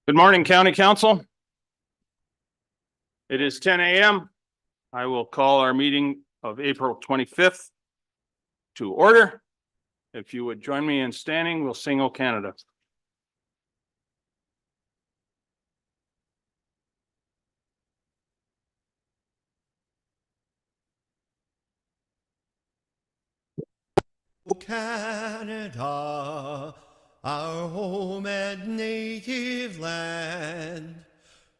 Good morning, County Council. It is 10 a.m. I will call our meeting of April 25th to order. If you would join me in standing, we'll sing "O Canada." O Canada, our home and native land,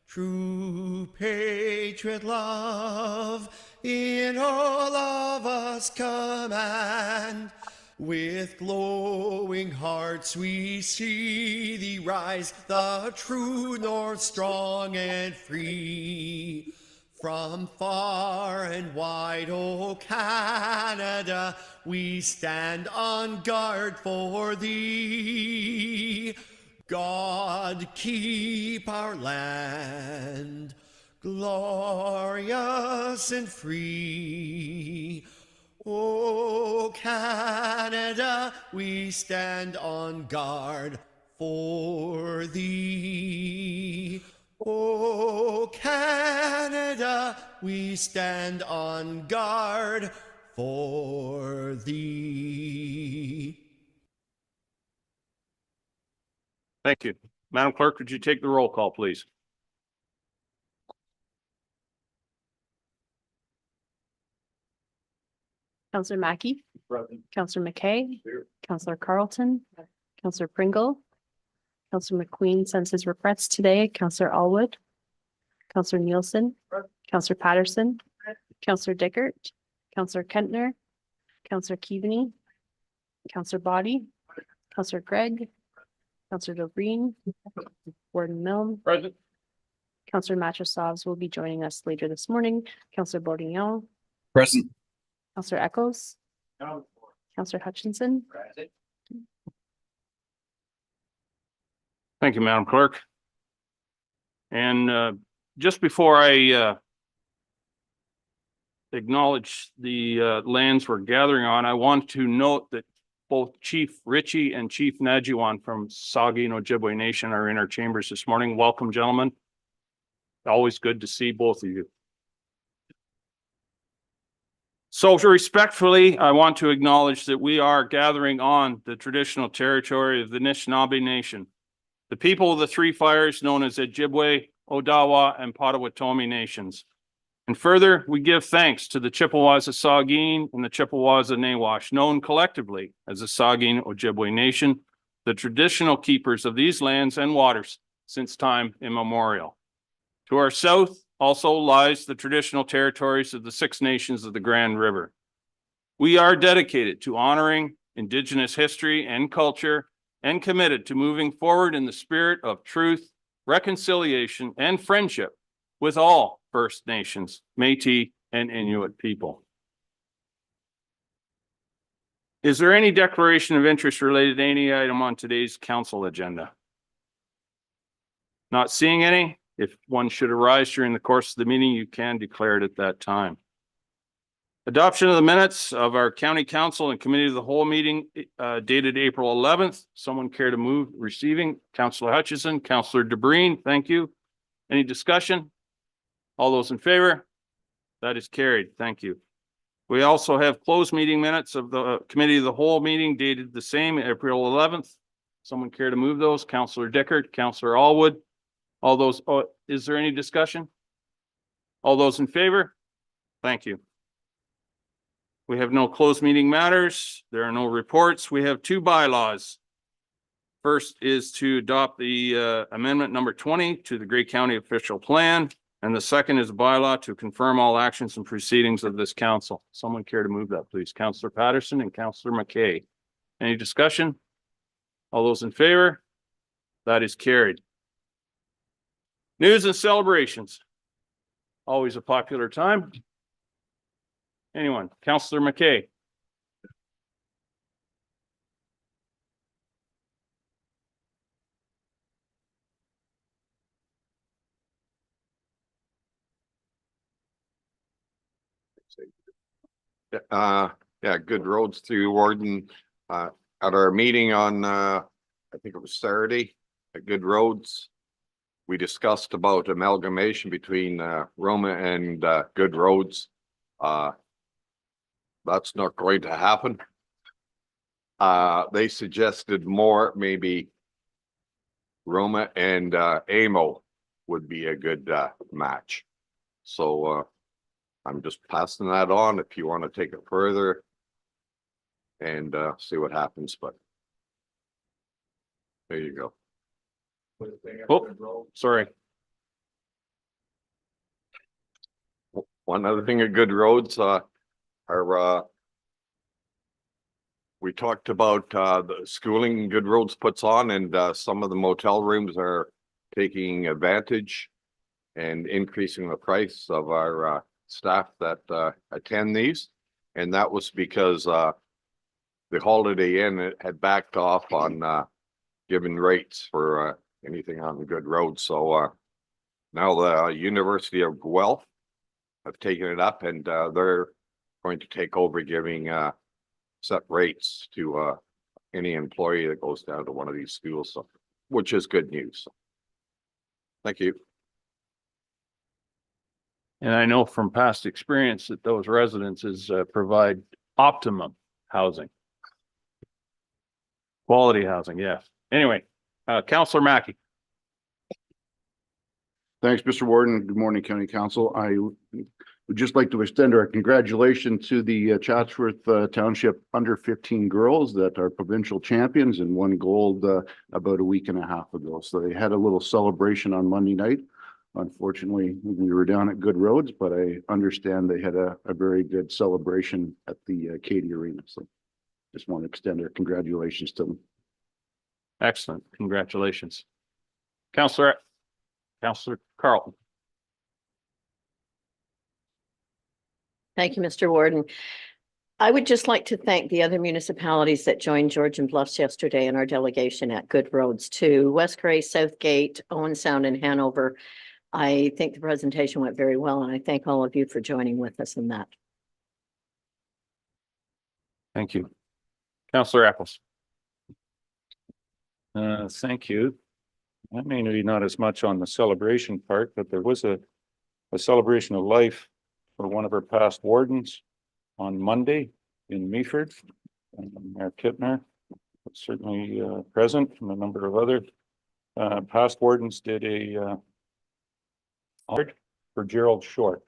true patriot love in all of us command. With glowing hearts we see thee rise, the true north, strong and free. From far and wide, O Canada, we stand on guard for thee. God keep our land glorious and free. O Canada, we stand on guard for thee. O Canada, we stand on guard for thee. Thank you. Madam Clerk, would you take the roll call, please? Councillor Mackey, Present. Councillor McKay, Here. Councillor Carlton, Councillor Pringle, Councillor McQueen sends his regrets today, Councillor Allwood, Councillor Nielsen, Councillor Patterson, Councillor Dickert, Councillor Kentner, Councillor Keaveney, Councillor Body, Councillor Craig, Councillor Dobreen, Warden Milne, Present. Councillor Matrosovs will be joining us later this morning, Councillor Bourdignon, Present. Councillor Echoes, Councillor Hutchinson. Present. Thank you, Madam Clerk. And just before I acknowledge the lands we're gathering on, I want to note that both Chief Ritchie and Chief Najuan from Saugeen Ojibwe Nation are in our chambers this morning. Welcome, gentlemen. Always good to see both of you. So respectfully, I want to acknowledge that we are gathering on the traditional territory of the Anishinaabe Nation, the people of the Three Fires known as Ojibwe, Odawa, and Potawatomi nations. And further, we give thanks to the Chippewas of Saugeen and the Chippewas of Nawash, known collectively as the Saugeen Ojibwe Nation, the traditional keepers of these lands and waters since time immemorial. To our south also lies the traditional territories of the Six Nations of the Grand River. We are dedicated to honoring Indigenous history and culture and committed to moving forward in the spirit of truth, reconciliation, and friendship with all First Nations, Métis, and Inuit people. Is there any declaration of interest related to any item on today's council agenda? Not seeing any. If one should arise during the course of the meeting, you can declare it at that time. Adoption of the minutes of our county council and committee of the whole meeting dated April 11th. Someone care to move receiving? Councillor Hutchison, Councillor Dobreen, thank you. Any discussion? All those in favor? That is carried. Thank you. We also have closed meeting minutes of the committee of the whole meeting dated the same April 11th. Someone care to move those? Councillor Dickert, Councillor Allwood. All those, is there any discussion? All those in favor? Thank you. We have no closed meeting matters. There are no reports. We have two bylaws. First is to adopt the amendment number 20 to the Grey County official plan. And the second is a bylaw to confirm all actions and proceedings of this council. Someone care to move that, please? Councillor Patterson and Councillor McKay. Any discussion? All those in favor? That is carried. News and celebrations. Always a popular time. Anyone? Councillor McKay. Yeah, good roads through Warden. At our meeting on, I think it was Saturday, good roads. we discussed about amalgamation between Roma and Good Roads. That's not going to happen. They suggested more, maybe Roma and Amo would be a good match. So I'm just passing that on if you want to take it further and see what happens, but there you go. Oh, sorry. One other thing at Good Roads we talked about the schooling Good Roads puts on, and some of the motel rooms are taking advantage and increasing the price of our staff that attend these. And that was because the Holiday Inn had backed off on giving rates for anything on the Good Road. So now the University of Guelph have taken it up, and they're going to take over giving set rates to any employee that goes down to one of these schools, so, which is good news. Thank you. And I know from past experience that those residences provide optimum housing. Quality housing, yes. Anyway, Councillor Mackey. Thanks, Mr. Warden. Good morning, County Council. I would just like to extend our congratulations to the Chatsworth Township under 15 girls that are provincial champions and won gold about a week and a half ago. So they had a little celebration on Monday night. Unfortunately, we were down at Good Roads, but I understand they had a very good celebration at the Katie Arena. So just want to extend our congratulations to them. Excellent. Congratulations. Councillor Carlton. Thank you, Mr. Warden. I would just like to thank the other municipalities that joined Georgian Bluffs yesterday in our delegation at Good Roads too. West Gray, Southgate, Owen Sound, and Hanover. I think the presentation went very well, and I thank all of you for joining with us in that. Thank you. Councillor Eccles. Thank you. I may be not as much on the celebration part, but there was a celebration of life for one of our past wardens on Monday in Meaford. Mayor Kittner was certainly present, and a number of other past wardens did a award for Gerald Short.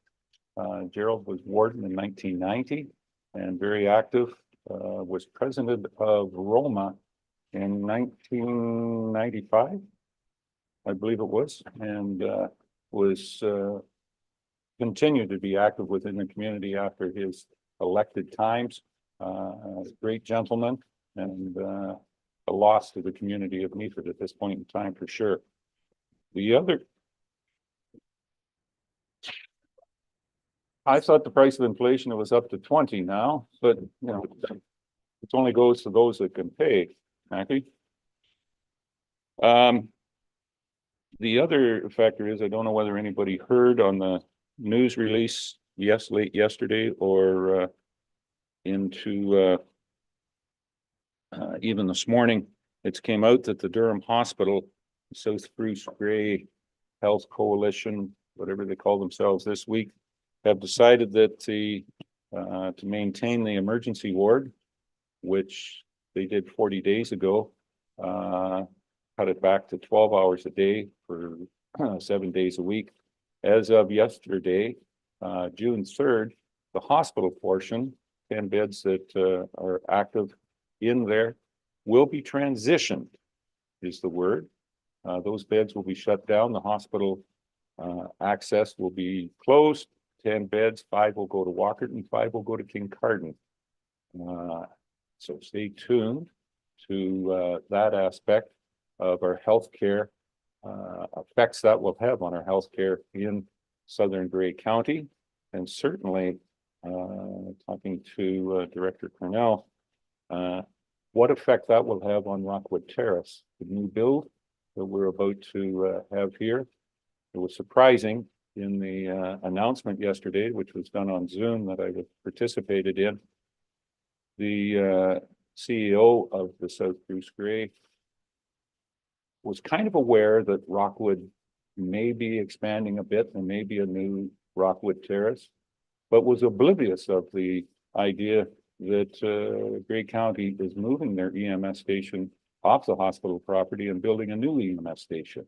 Gerald was warden in 1990 and very active, was president of Roma in 1995, I believe it was, and was continued to be active within the community after his elected times. Great gentleman, and a loss to the community of Meaford at this point in time for sure. The other, I thought the price of inflation was up to 20 now, but you know, it only goes to those that can pay. Mackie. The other factor is, I don't know whether anybody heard on the news release late yesterday or into even this morning. It's came out that the Durham Hospital, South Bruce Gray Health Coalition, whatever they call themselves this week, have decided that to maintain the emergency ward, which they did 40 days ago, cut it back to 12 hours a day for 7 days a week. As of yesterday, June 3rd, the hospital portion, 10 beds that are active in there, will be transitioned, is the word. Those beds will be shut down. The hospital access will be closed. 10 beds, 5 will go to Walkerton, 5 will go to Kincardine. So stay tuned to that aspect of our healthcare effects that will have on our healthcare in Southern Grey County, and certainly talking to Director Cornell, what effect that will have on Rockwood Terrace, the new build that we're about to have here. It was surprising in the announcement yesterday, which was done on Zoom that I participated in. The CEO of the South Bruce Gray was kind of aware that Rockwood maybe expanding a bit and maybe a new Rockwood Terrace, but was oblivious of the idea that Grey County is moving their EMS station off the hospital property and building a new EMS station.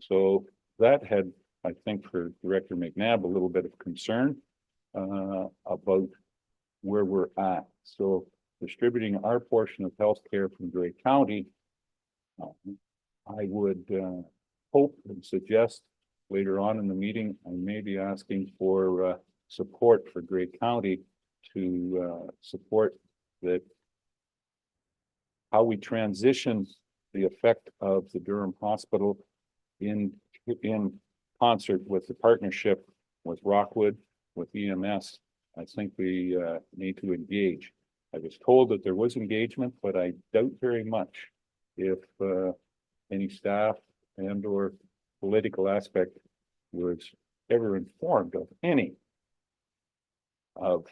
So that had, I think, for Director McNabb, a little bit of concern about where we're at. So distributing our portion of healthcare from Grey County, I would hope and suggest later on in the meeting, I may be asking for support for Grey County to support that how we transition the effect of the Durham Hospital in concert with the partnership with Rockwood, with EMS. I think we need to engage. I was told that there was engagement, but I doubt very much if any staff and or political aspect was ever informed of any of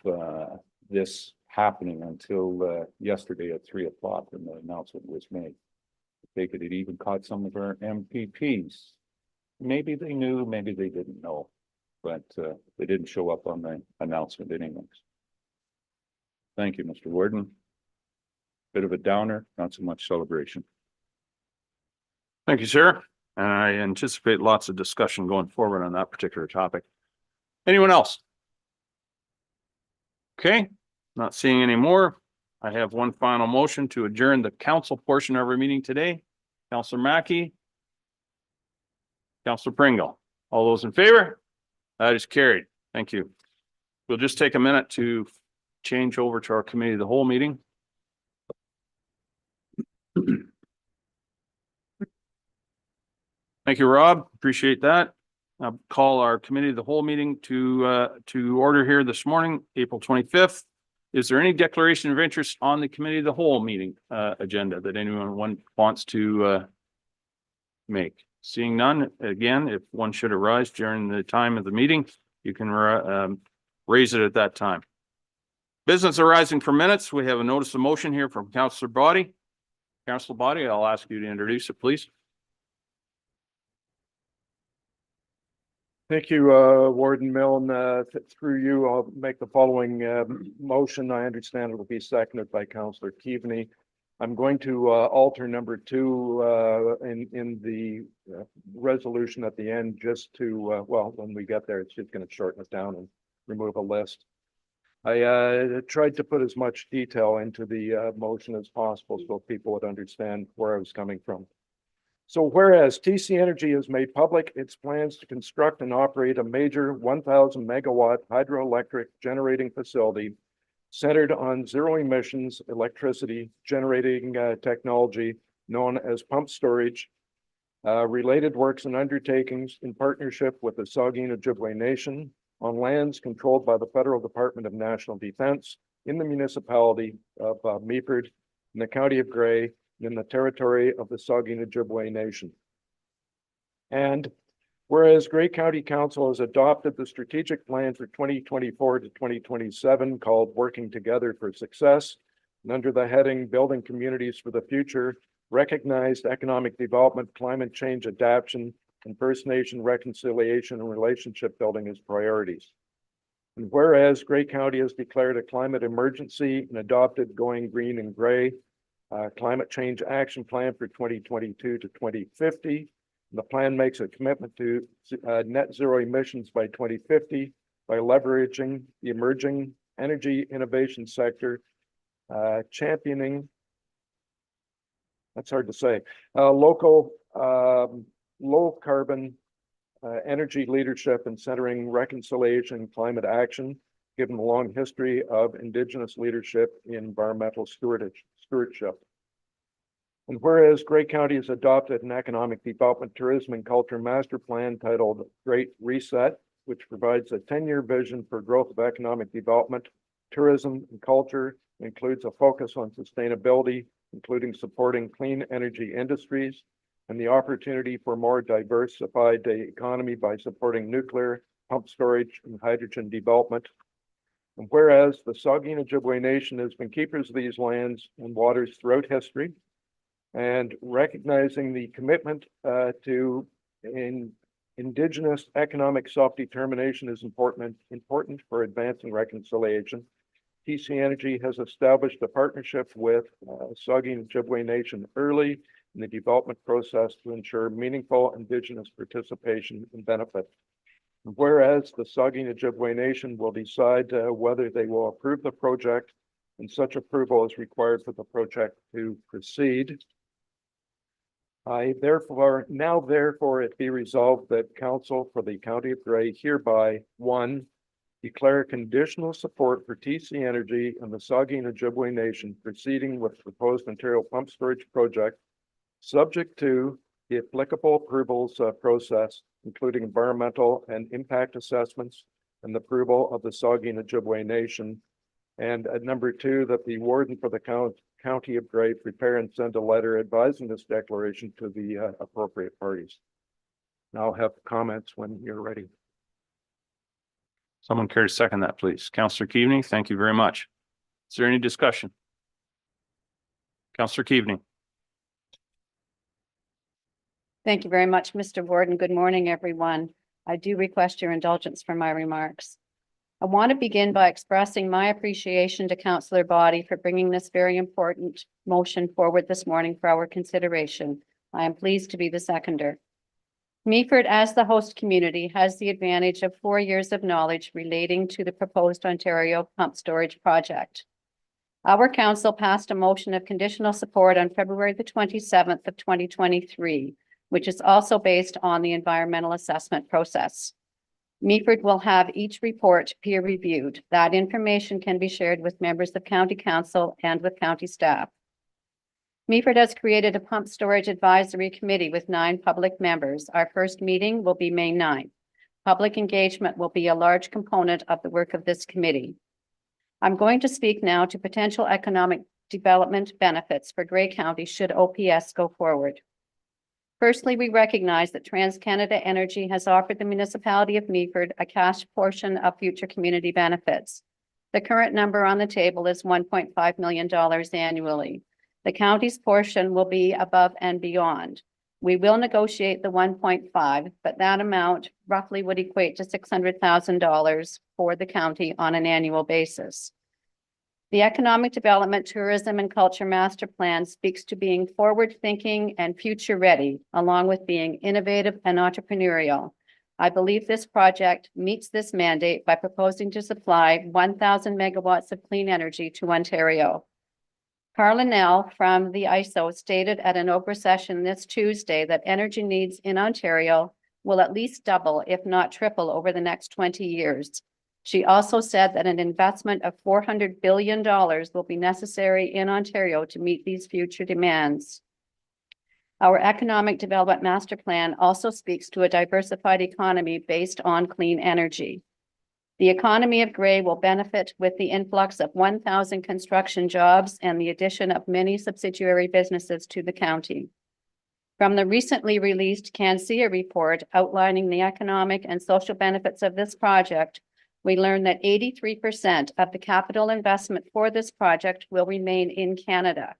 this happening until yesterday at 3 o'clock when the announcement was made. They could have even caught some of our MPPs. Maybe they knew, maybe they didn't know, but they didn't show up on the announcement anyways. Thank you, Mr. Warden. Bit of a downer, not so much celebration. Thank you, sir. And I anticipate lots of discussion going forward on that particular topic. Anyone else? Okay, not seeing any more. I have one final motion to adjourn the council portion of our meeting today. Councillor Mackey. Councillor Pringle. All those in favor? That is carried. Thank you. We'll just take a minute to change over to our committee of the whole meeting. Thank you, Rob. Appreciate that. I'll call our committee of the whole meeting to order here this morning, April 25th. Is there any declaration of interest on the committee of the whole meeting agenda that anyone wants to make? Seeing none, again, if one should arise during the time of the meeting, you can raise it at that time. Business arising from minutes. We have a notice of motion here from Councillor Body. Councillor Body, I'll ask you to introduce it, please. Thank you, Warden Milne. Through you, I'll make the following motion. I understand it will be seconded by Councillor Keaveney. I'm going to alter number 2 in the resolution at the end, just to, well, when we get there, it's just going to shorten it down and remove a list. I tried to put as much detail into the motion as possible so people would understand where I was coming from. So whereas TC Energy has made public its plans to construct and operate a major 1,000 megawatt hydroelectric generating facility centered on zero emissions electricity generating technology known as pump storage, related works and undertakings in partnership with the Saugeen Ojibwe Nation on lands controlled by the Federal Department of National Defense in the municipality of Meaford in the county of Grey in the territory of the Saugeen Ojibwe Nation. And whereas Grey County Council has adopted the strategic plan for 2024 to 2027 called Working Together for Success, and under the heading Building Communities for the Future, recognized economic development, climate change adaptation, and First Nation reconciliation and relationship building as priorities. And whereas Grey County has declared a climate emergency and adopted Going Green and Grey climate change action plan for 2022 to 2050. The plan makes a commitment to net zero emissions by 2050 by leveraging the emerging energy innovation sector, championing, that's hard to say, local low carbon energy leadership and centering reconciliation and climate action, given the long history of Indigenous leadership in environmental stewardship. And whereas Grey County has adopted an economic development, tourism, and culture master plan titled Great Reset, which provides a 10-year vision for growth of economic development, tourism, and culture, includes a focus on sustainability, including supporting clean energy industries, and the opportunity for more diversified economy by supporting nuclear, pump storage, and hydrogen development. And whereas the Saugeen Ojibwe Nation has been keepers of these lands and waters throughout history, and recognizing the commitment to Indigenous economic self-determination is important for advancing reconciliation. TC Energy has established a partnership with Saugeen Ojibwe Nation early in the development process to ensure meaningful Indigenous participation and benefit. Whereas the Saugeen Ojibwe Nation will decide whether they will approve the project, and such approval is required for the project to proceed. I therefore it be resolved that Council for the County of Grey hereby, one, declare conditional support for TC Energy and the Saugeen Ojibwe Nation proceeding with proposed Ontario Pump Storage Project, subject to the applicable approvals process, including environmental and impact assessments and the approval of the Saugeen Ojibwe Nation. And number two, that the warden for the County of Grey prepare and send a letter advising this declaration to the appropriate parties. Now I'll have comments when you're ready. Someone care to second that, please? Councillor Keaveney, thank you very much. Is there any discussion? Councillor Keaveney. Thank you very much, Mr. Warden. Good morning, everyone. I do request your indulgence for my remarks. I want to begin by expressing my appreciation to Councillor Boddy for bringing this very important motion forward this morning for our consideration. I am pleased to be the seconder. Meaford, as the host community, has the advantage of 4 years of knowledge relating to the proposed Ontario Pump Storage Project. Our council passed a motion of conditional support on February the 27th of 2023, which is also based on the environmental assessment process. Meaford will have each report peer-reviewed. That information can be shared with members of County Council and with county staff. Meaford has created a pump storage advisory committee with 9 public members. Our first meeting will be May 9th. Public engagement will be a large component of the work of this committee. I'm going to speak now to potential economic development benefits for Grey County should OPS go forward. Firstly, we recognize that TransCanada Energy has offered the municipality of Meaford a cash portion of future community benefits. The current number on the table is $1.5 million annually. The county's portion will be above and beyond. We will negotiate the 1.5, but that amount roughly would equate to $600,000 for the county on an annual basis. The Economic Development, Tourism and Culture Master Plan speaks to being forward-thinking and future-ready, along with being innovative and entrepreneurial. I believe this project meets this mandate by proposing to supply 1,000 megawatts of clean energy to Ontario. Carla Nell from the ISO stated at an Oprah session this Tuesday that energy needs in Ontario will at least double, if not triple, over the next 20 years. She also said that an investment of $400 billion will be necessary in Ontario to meet these future demands. Our Economic Development Master Plan also speaks to a diversified economy based on clean energy. The economy of Grey will benefit with the influx of 1,000 construction jobs and the addition of many subsidiary businesses to the county. From the recently released CanSIA report outlining the economic and social benefits of this project, we learned that 83% of the capital investment for this project will remain in Canada.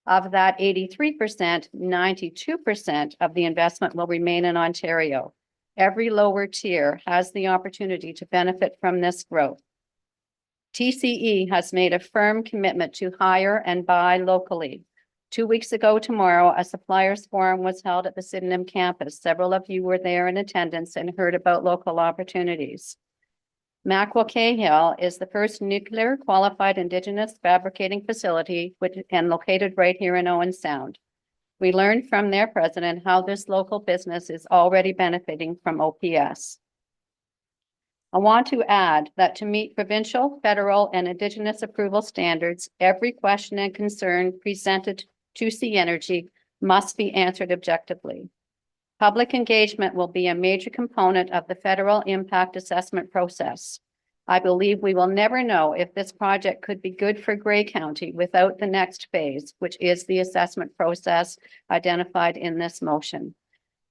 Of that 83%, 92% of the investment will remain in Ontario. Every lower tier has the opportunity to benefit from this growth. TCE has made a firm commitment to hire and buy locally. 2 weeks ago tomorrow, a suppliers forum was held at the Sydenham campus. Several of you were there in attendance and heard about local opportunities. Mackwell Cahill is the first nuclear qualified Indigenous fabricating facility and located right here in Owen Sound. We learned from their president how this local business is already benefiting from OPS. I want to add that to meet provincial, federal, and Indigenous approval standards, every question and concern presented to TC Energy must be answered objectively. Public engagement will be a major component of the federal impact assessment process. I believe we will never know if this project could be good for Grey County without the next phase, which is the assessment process identified in this motion.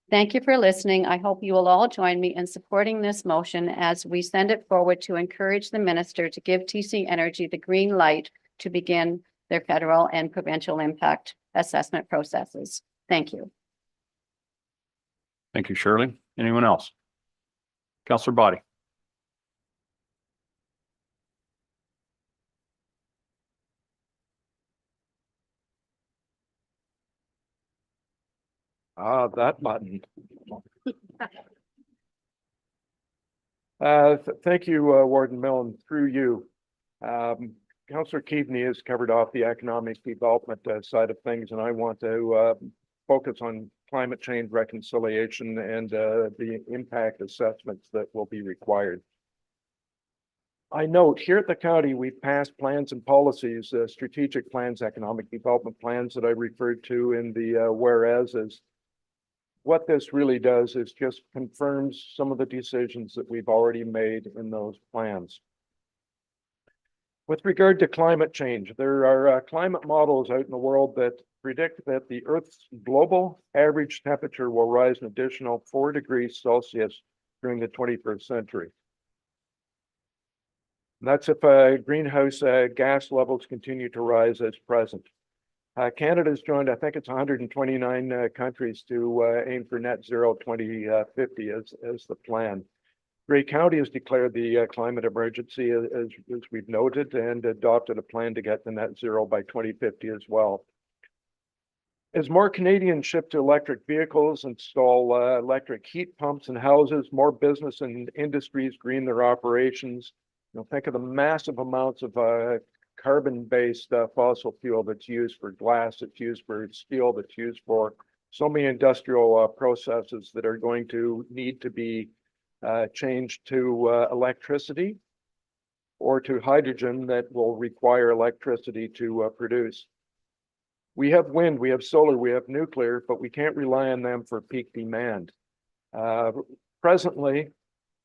Thank you for listening. I hope you will all join me in supporting this motion as we send it forward to encourage the minister to give TC Energy the green light to begin their federal and provincial impact assessment processes. Thank you. Thank you, Shirley. Anyone else? Counselor Body. That button. Thank you, Warden Millen, through you. Councillor Keaveney has covered off the economic development side of things, and I want to focus on climate change reconciliation and the impact assessments that will be required. I note here at the county, we've passed plans and policies, strategic plans, economic development plans that I referred to in the whereases. What this really does is just confirms some of the decisions that we've already made in those plans. With regard to climate change, there are climate models out in the world that predict that the Earth's global average temperature will rise an additional 4 degrees Celsius during the 21st century. And that's if greenhouse gas levels continue to rise as present. Canada's joined, I think it's 129 countries to aim for net zero 2050 as the plan. Grey County has declared the climate emergency as we've noted and adopted a plan to get to net zero by 2050 as well. As more Canadians shift to electric vehicles, install electric heat pumps in houses, more business and industries green their operations. Think of the massive amounts of carbon-based fossil fuel that's used for glass, that's used for steel, that's used for so many industrial processes that are going to need to be changed to electricity or to hydrogen that will require electricity to produce. We have wind, we have solar, we have nuclear, but we can't rely on them for peak demand. Presently,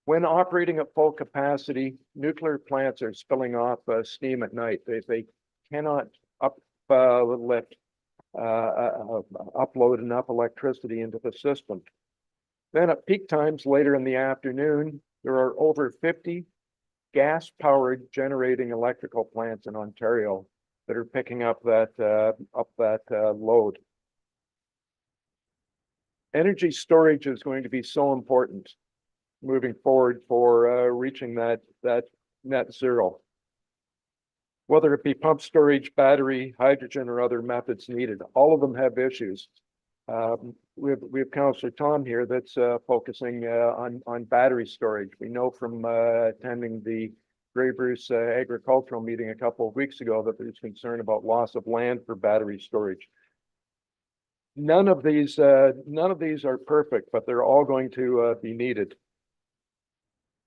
when operating at full capacity, nuclear plants are spilling off steam at night. They cannot upload enough electricity into the system. Then at peak times later in the afternoon, there are over 50 gas-powered generating electrical plants in Ontario that are picking up that load. Energy storage is going to be so important moving forward for reaching that net zero. Whether it be pump storage, battery, hydrogen, or other methods needed, all of them have issues. We have Councillor Tom here that's focusing on battery storage. We know from attending the Grey Bruce agricultural meeting a couple of weeks ago that there's concern about loss of land for battery storage. None of these are perfect, but they're all going to be needed.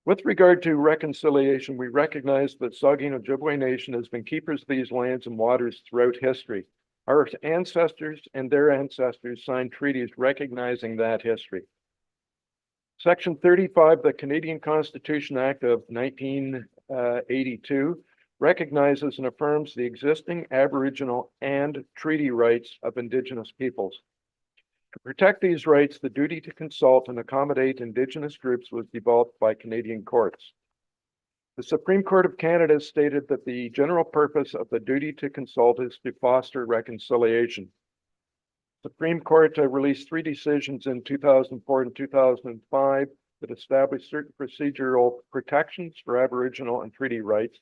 With regard to reconciliation, we recognize that Saugeen Ojibwe Nation has been keepers of these lands and waters throughout history. Our ancestors and their ancestors signed treaties recognizing that history. Section 35 of the Canadian Constitution Act of 1982 recognizes and affirms the existing Aboriginal and treaty rights of Indigenous peoples. To protect these rights, the duty to consult and accommodate Indigenous groups was developed by Canadian courts. The Supreme Court of Canada stated that the general purpose of the duty to consult is to foster reconciliation. Supreme Court released 3 decisions in 2004 and 2005 that established certain procedural protections for Aboriginal and treaty rights.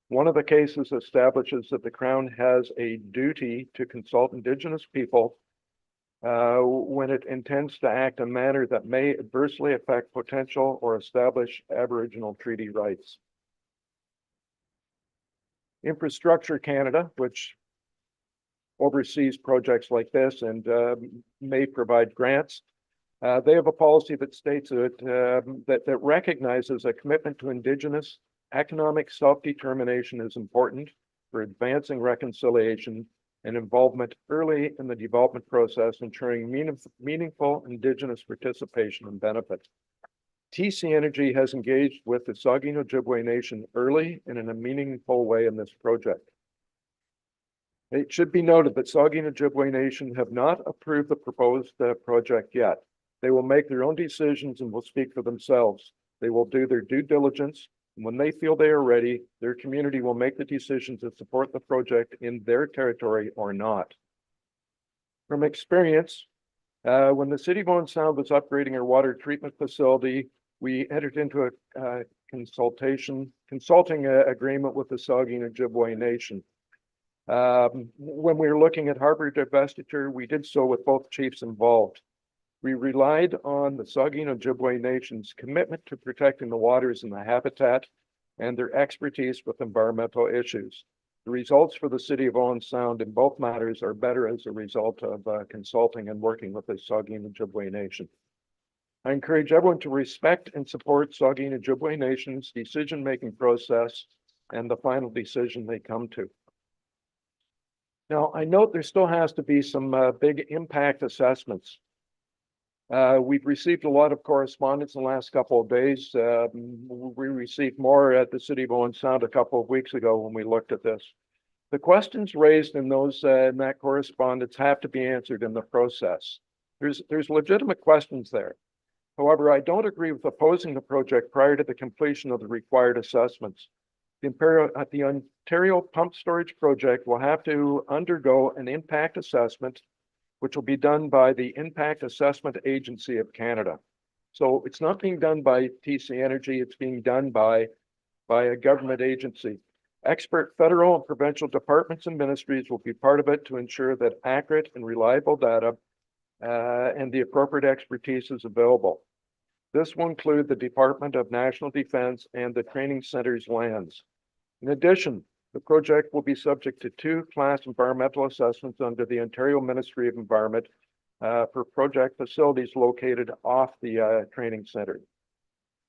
One of the cases establishes that the Crown has a duty to consult Indigenous people when it intends to act in a manner that may adversely affect potential or establish Aboriginal treaty rights. Infrastructure Canada, which oversees projects like this and may provide grants, they have a policy that states that recognizes a commitment to Indigenous economic self-determination is important for advancing reconciliation and involvement early in the development process, ensuring meaningful Indigenous participation and benefit. TC Energy has engaged with the Saugeen Ojibwe Nation early and in a meaningful way in this project. It should be noted that Saugeen Ojibwe Nation have not approved the proposed project yet. They will make their own decisions and will speak for themselves. They will do their due diligence. And when they feel they are ready, their community will make the decision to support the project in their territory or not. From experience, When the city of Owen Sound was upgrading our water treatment facility, we entered into a consulting agreement with the Saugeen Ojibwe Nation. When we were looking at harbor divestiture, we did so with both chiefs involved. We relied on the Saugeen Ojibwe Nation's commitment to protecting the waters and the habitat and their expertise with environmental issues. The results for the city of Owen Sound in both matters are better as a result of consulting and working with the Saugeen Ojibwe Nation. I encourage everyone to respect and support Saugeen Ojibwe Nation's decision-making process and the final decision they come to. Now, I note there still has to be some big impact assessments. We've received a lot of correspondence in the last couple of days. We received more at the City of Owen Sound a couple of weeks ago when we looked at this. The questions raised in those in that correspondence have to be answered in the process. There's legitimate questions there. However, I don't agree with opposing the project prior to the completion of the required assessments. The Ontario Pump Storage Project will have to undergo an impact assessment, which will be done by the Impact Assessment Agency of Canada. So it's not being done by TC Energy, it's being done by a government agency. Expert federal and provincial departments and ministries will be part of it to ensure that accurate and reliable data and the appropriate expertise is available. This will include the Department of National Defense and the training center's lands. In addition, the project will be subject to 2 class environmental assessments under the Ontario Ministry of Environment for project facilities located off the training center.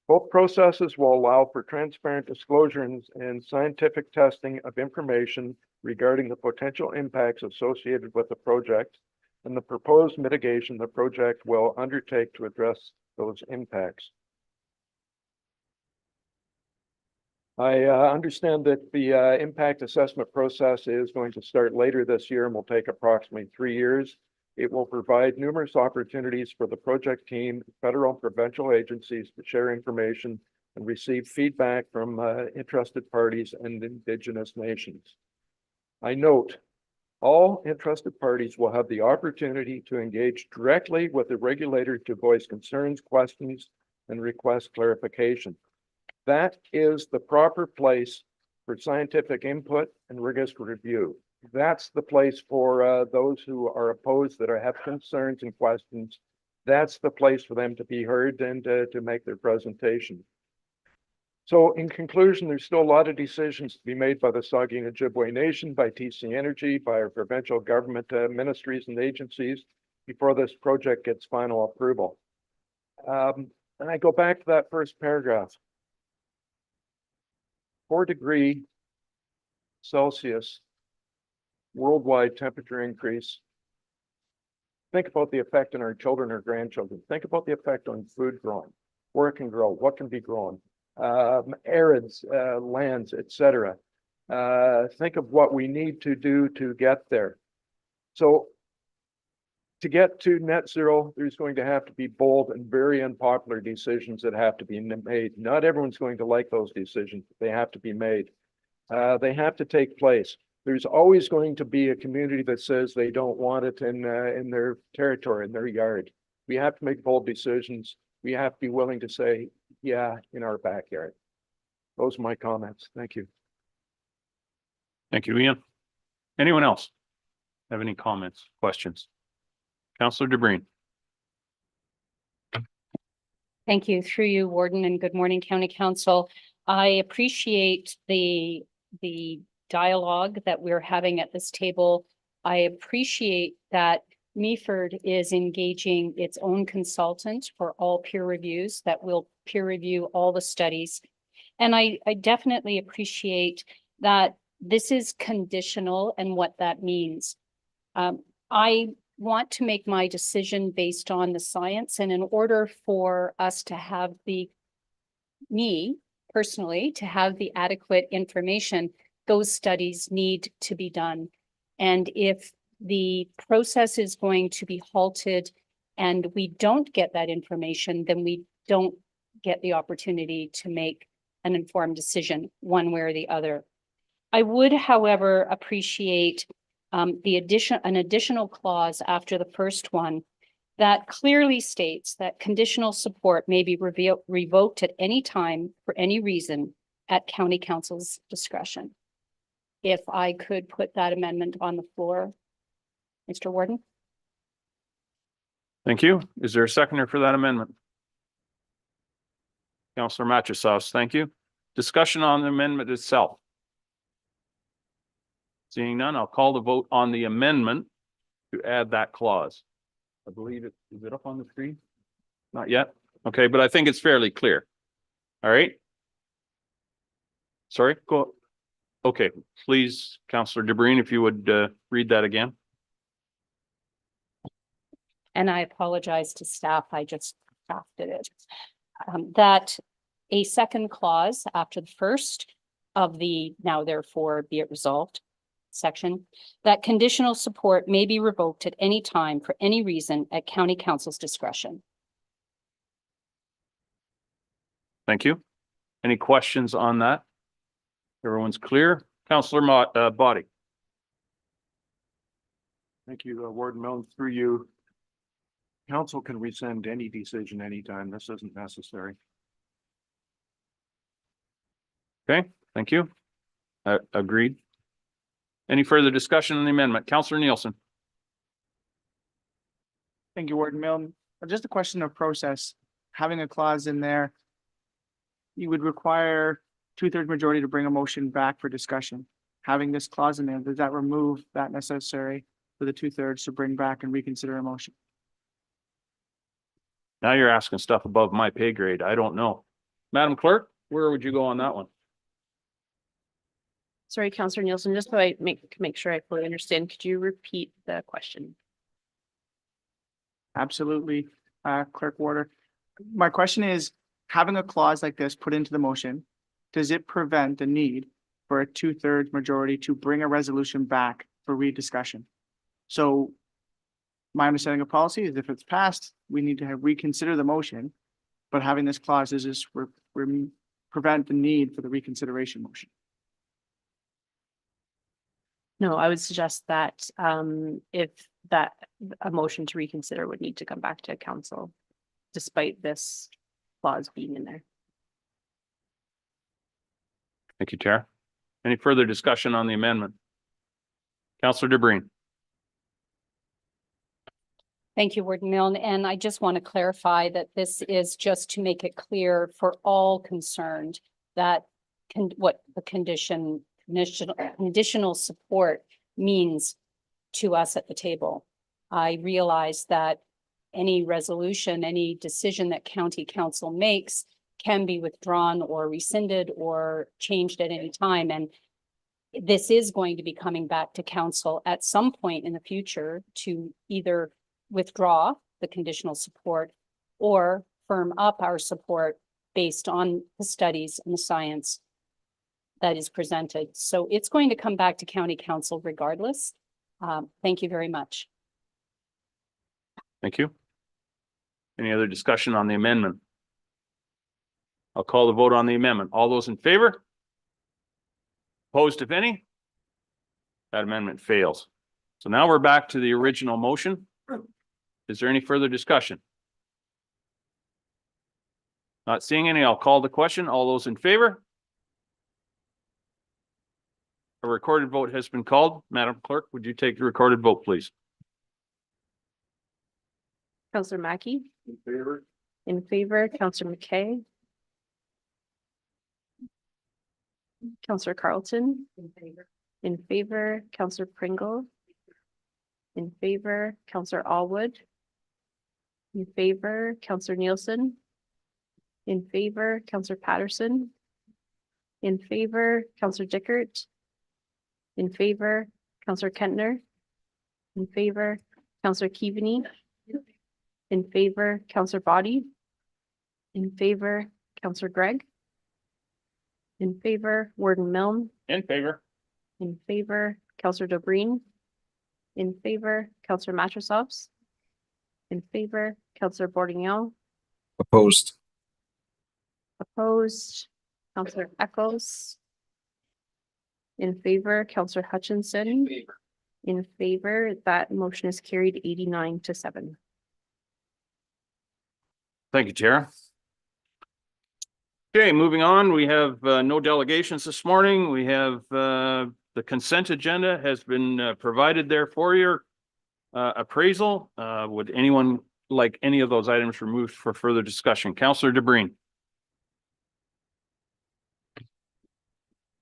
Both processes will allow for transparent disclosure and scientific testing of information regarding the potential impacts associated with the project and the proposed mitigation the project will undertake to address those impacts. I understand that the impact assessment process is going to start later this year and will take approximately 3 years. It will provide numerous opportunities for the project team, federal and provincial agencies to share information and receive feedback from interested parties and Indigenous nations. I note all interested parties will have the opportunity to engage directly with the regulator to voice concerns, questions, and request clarification. That is the proper place for scientific input and rigorous review. That's the place for those who are opposed that have concerns and questions. That's the place for them to be heard and to make their presentation. So in conclusion, there's still a lot of decisions to be made by the Saugeen Ojibwe Nation, by TC Energy, by our provincial government ministries and agencies before this project gets final approval. And I go back to that first paragraph. 4°C worldwide temperature increase. Think about the effect on our children or grandchildren. Think about the effect on food growing, where it can grow, what can be grown, arids, lands, etc. Think of what we need to do to get there. So to get to net zero, there's going to have to be bold and very unpopular decisions that have to be made. Not everyone's going to like those decisions, but they have to be made. They have to take place. There's always going to be a community that says they don't want it in their territory, in their yard. We have to make bold decisions. We have to be willing to say, yeah, in our backyard. Those are my comments. Thank you. Thank you, Ian. Anyone else have any comments, questions? Councillor DeBreen. Thank you. Through you, Warden, and good morning, County Council. I appreciate the dialogue that we're having at this table. I appreciate that Meaford is engaging its own consultant for all peer reviews that will peer review all the studies. And I definitely appreciate that this is conditional and what that means. I want to make my decision based on the science, and in order for us to have me personally, to have the adequate information, those studies need to be done. And if the process is going to be halted and we don't get that information, then we don't get the opportunity to make an informed decision one way or the other. I would, however, appreciate an additional clause after the first one, that clearly states that conditional support may be revoked at any time for any reason at county council's discretion. If I could put that amendment on the floor, Mr. Warden? Thank you. Is there a seconder for that amendment? Counselor Matchesauce, thank you. Discussion on the amendment itself. Seeing none, I'll call the vote on the amendment to add that clause. I believe is it up on the screen? Not yet. Okay, but I think it's fairly clear. All right. Sorry, go. Okay, please, Counselor DeBreen, if you would read that again. And I apologize to staff, I just drafted it. That a second clause after the first of the now therefore be it resolved section, that conditional support may be revoked at any time for any reason at county council's discretion. Thank you. Any questions on that? Everyone's clear? Counselor Body. Thank you, Warden Milne, through you. Council can rescind any decision anytime. This isn't necessary. Okay, thank you. Agreed. Any further discussion on the amendment? Counselor Nielsen. Thank you, Warden Milne. Just a question of process. Having a clause in there, you would require 2/3 majority to bring a motion back for discussion. Having this clause in there, does that remove that necessary for the 2/3 to bring back and reconsider a motion? Now you're asking stuff above my pay grade. I don't know. Madam Clerk, where would you go on that one? Sorry, Counselor Nielsen, just so I make sure I fully understand, could you repeat the question? Absolutely, Clerk Warder. My question is, having a clause like this put into the motion, does it prevent the need for a 2/3 majority to bring a resolution back for rediscussion? So my understanding of policy is if it's passed, we need to reconsider the motion, but having this clause is just prevent the need for the reconsideration motion. No, I would suggest that if that a motion to reconsider would need to come back to council despite this clause being in there. Thank you, Chair. Any further discussion on the amendment? Counselor DeBreen. Thank you, Warden Milne. And I just want to clarify that this is just to make it clear for all concerned that what the conditional support means to us at the table. I realize that any resolution, any decision that county council makes can be withdrawn or rescinded or changed at any time. And this is going to be coming back to council at some point in the future to either withdraw the conditional support or firm up our support based on the studies and the science that is presented. So it's going to come back to county council regardless. Thank you very much. Thank you. Any other discussion on the amendment? I'll call the vote on the amendment. All those in favor? Opposed, if any? That amendment fails. So now we're back to the original motion. Is there any further discussion? Not seeing any, I'll call the question. All those in favor? A recorded vote has been called. Madam Clerk, would you take the recorded vote, please? Counselor Mackey, In favor? in favor, Counselor McKay. Counselor Carlton. In favor, Counselor Pringle. In favor, Counselor Allwood. In favor, Counselor Nielsen. In favor, Counselor Patterson. In favor, Counselor Dickert. In favor, Counselor Kentner. In favor, Counselor Keaveney. In favor, Counselor Body. In favor, Counselor Gregg. In favor, Warden Milne. In favor. In favor, Counselor Dobreen. In favor, Counselor Mattressovs. In favor, Counselor Bordignon. Opposed. Opposed, Counselor Echols. In favor, Counselor Hutchinson. In favor, that motion is carried 89-7. Thank you, Tara. Okay, moving on, we have no delegations this morning. We have the consent agenda has been provided there for your appraisal. Would anyone like any of those items removed for further discussion? Councillor DeBreen.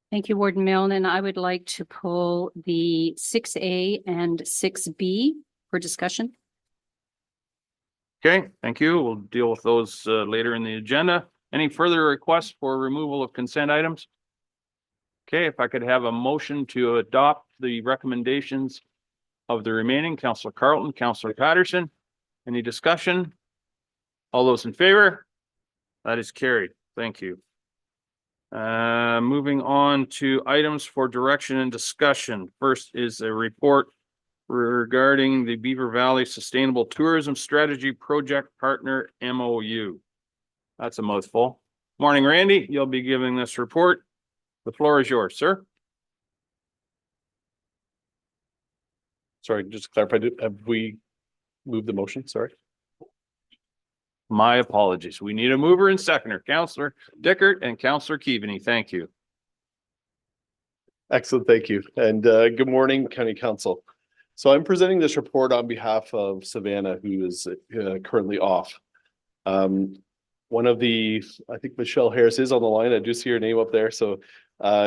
Thank you, Warden Milne, and I would like to pull the 6A and 6B for discussion. Okay, thank you. We'll deal with those later in the agenda. Any further requests for removal of consent items? Okay, if I could have a motion to adopt the recommendations of the remaining, Councillor Carlton, Councillor Patterson. Any discussion? All those in favor? That is carried. Thank you. Moving on to items for direction and discussion. First is a report regarding the Beaver Valley Sustainable Tourism Strategy Project Partner MOU. That's a mouthful. Morning, Randy. You'll be giving this report. The floor is yours, sir. Sorry, just to clarify, have we moved the motion? Sorry. My apologies. We need a mover and seconder, Councillor Dickert and Councillor Keaveney. Thank you. Excellent, thank you. And good morning, County Council. So I'm presenting this report on behalf of Savannah, who is currently off. One of the, I think Michelle Harris is on the line. I do see her name up there. So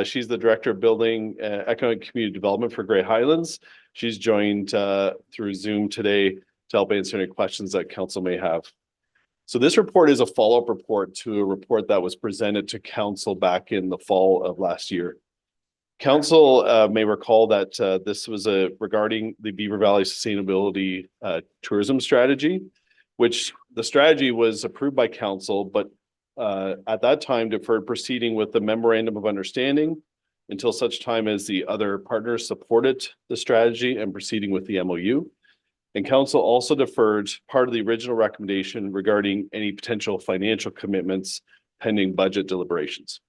she's the Director of Building Economic Community Development for Grey Highlands. She's joined through Zoom today to help answer any questions that Council may have. So this report is a follow-up report to a report that was presented to Council back in the fall of last year. Council may recall that this was regarding the Beaver Valley Sustainability Tourism Strategy, which the strategy was approved by Council, but at that time deferred proceeding with the Memorandum of Understanding until such time as the other partners supported the strategy and proceeding with the MOU. And Council also deferred part of the original recommendation regarding any potential financial commitments pending budget deliberations.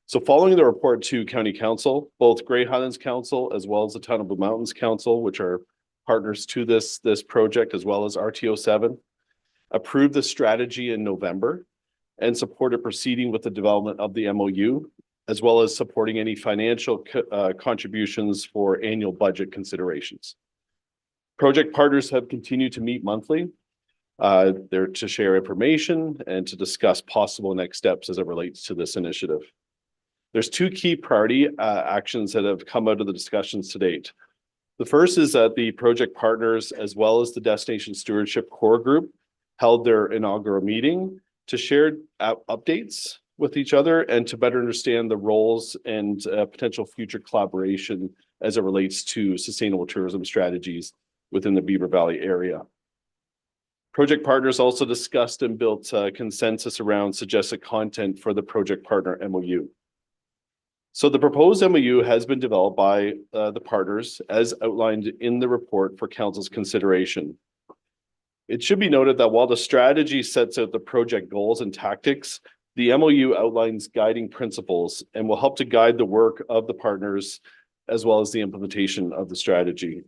So following the report to County Council, both Grey Highlands Council as well as the Town of Blue Mountains Council, which are partners to this project, as well as RTO7, approved the strategy in November and supported proceeding with the development of the MOU, as well as supporting any financial contributions for annual budget considerations. Project partners have continued to meet monthly. They're to share information and to discuss possible next steps as it relates to this initiative. There's two key priority actions that have come out of the discussions to date. The first is that the project partners, as well as the Destination Stewardship Core Group, held their inaugural meeting to share updates with each other and to better understand the roles and potential future collaboration as it relates to sustainable tourism strategies within the Beaver Valley area. Project partners also discussed and built consensus around suggested content for the project partner MOU. So the proposed MOU has been developed by the partners as outlined in the report for Council's consideration. It should be noted that while the strategy sets out the project goals and tactics, the MOU outlines guiding principles and will help to guide the work of the partners as well as the implementation of the strategy.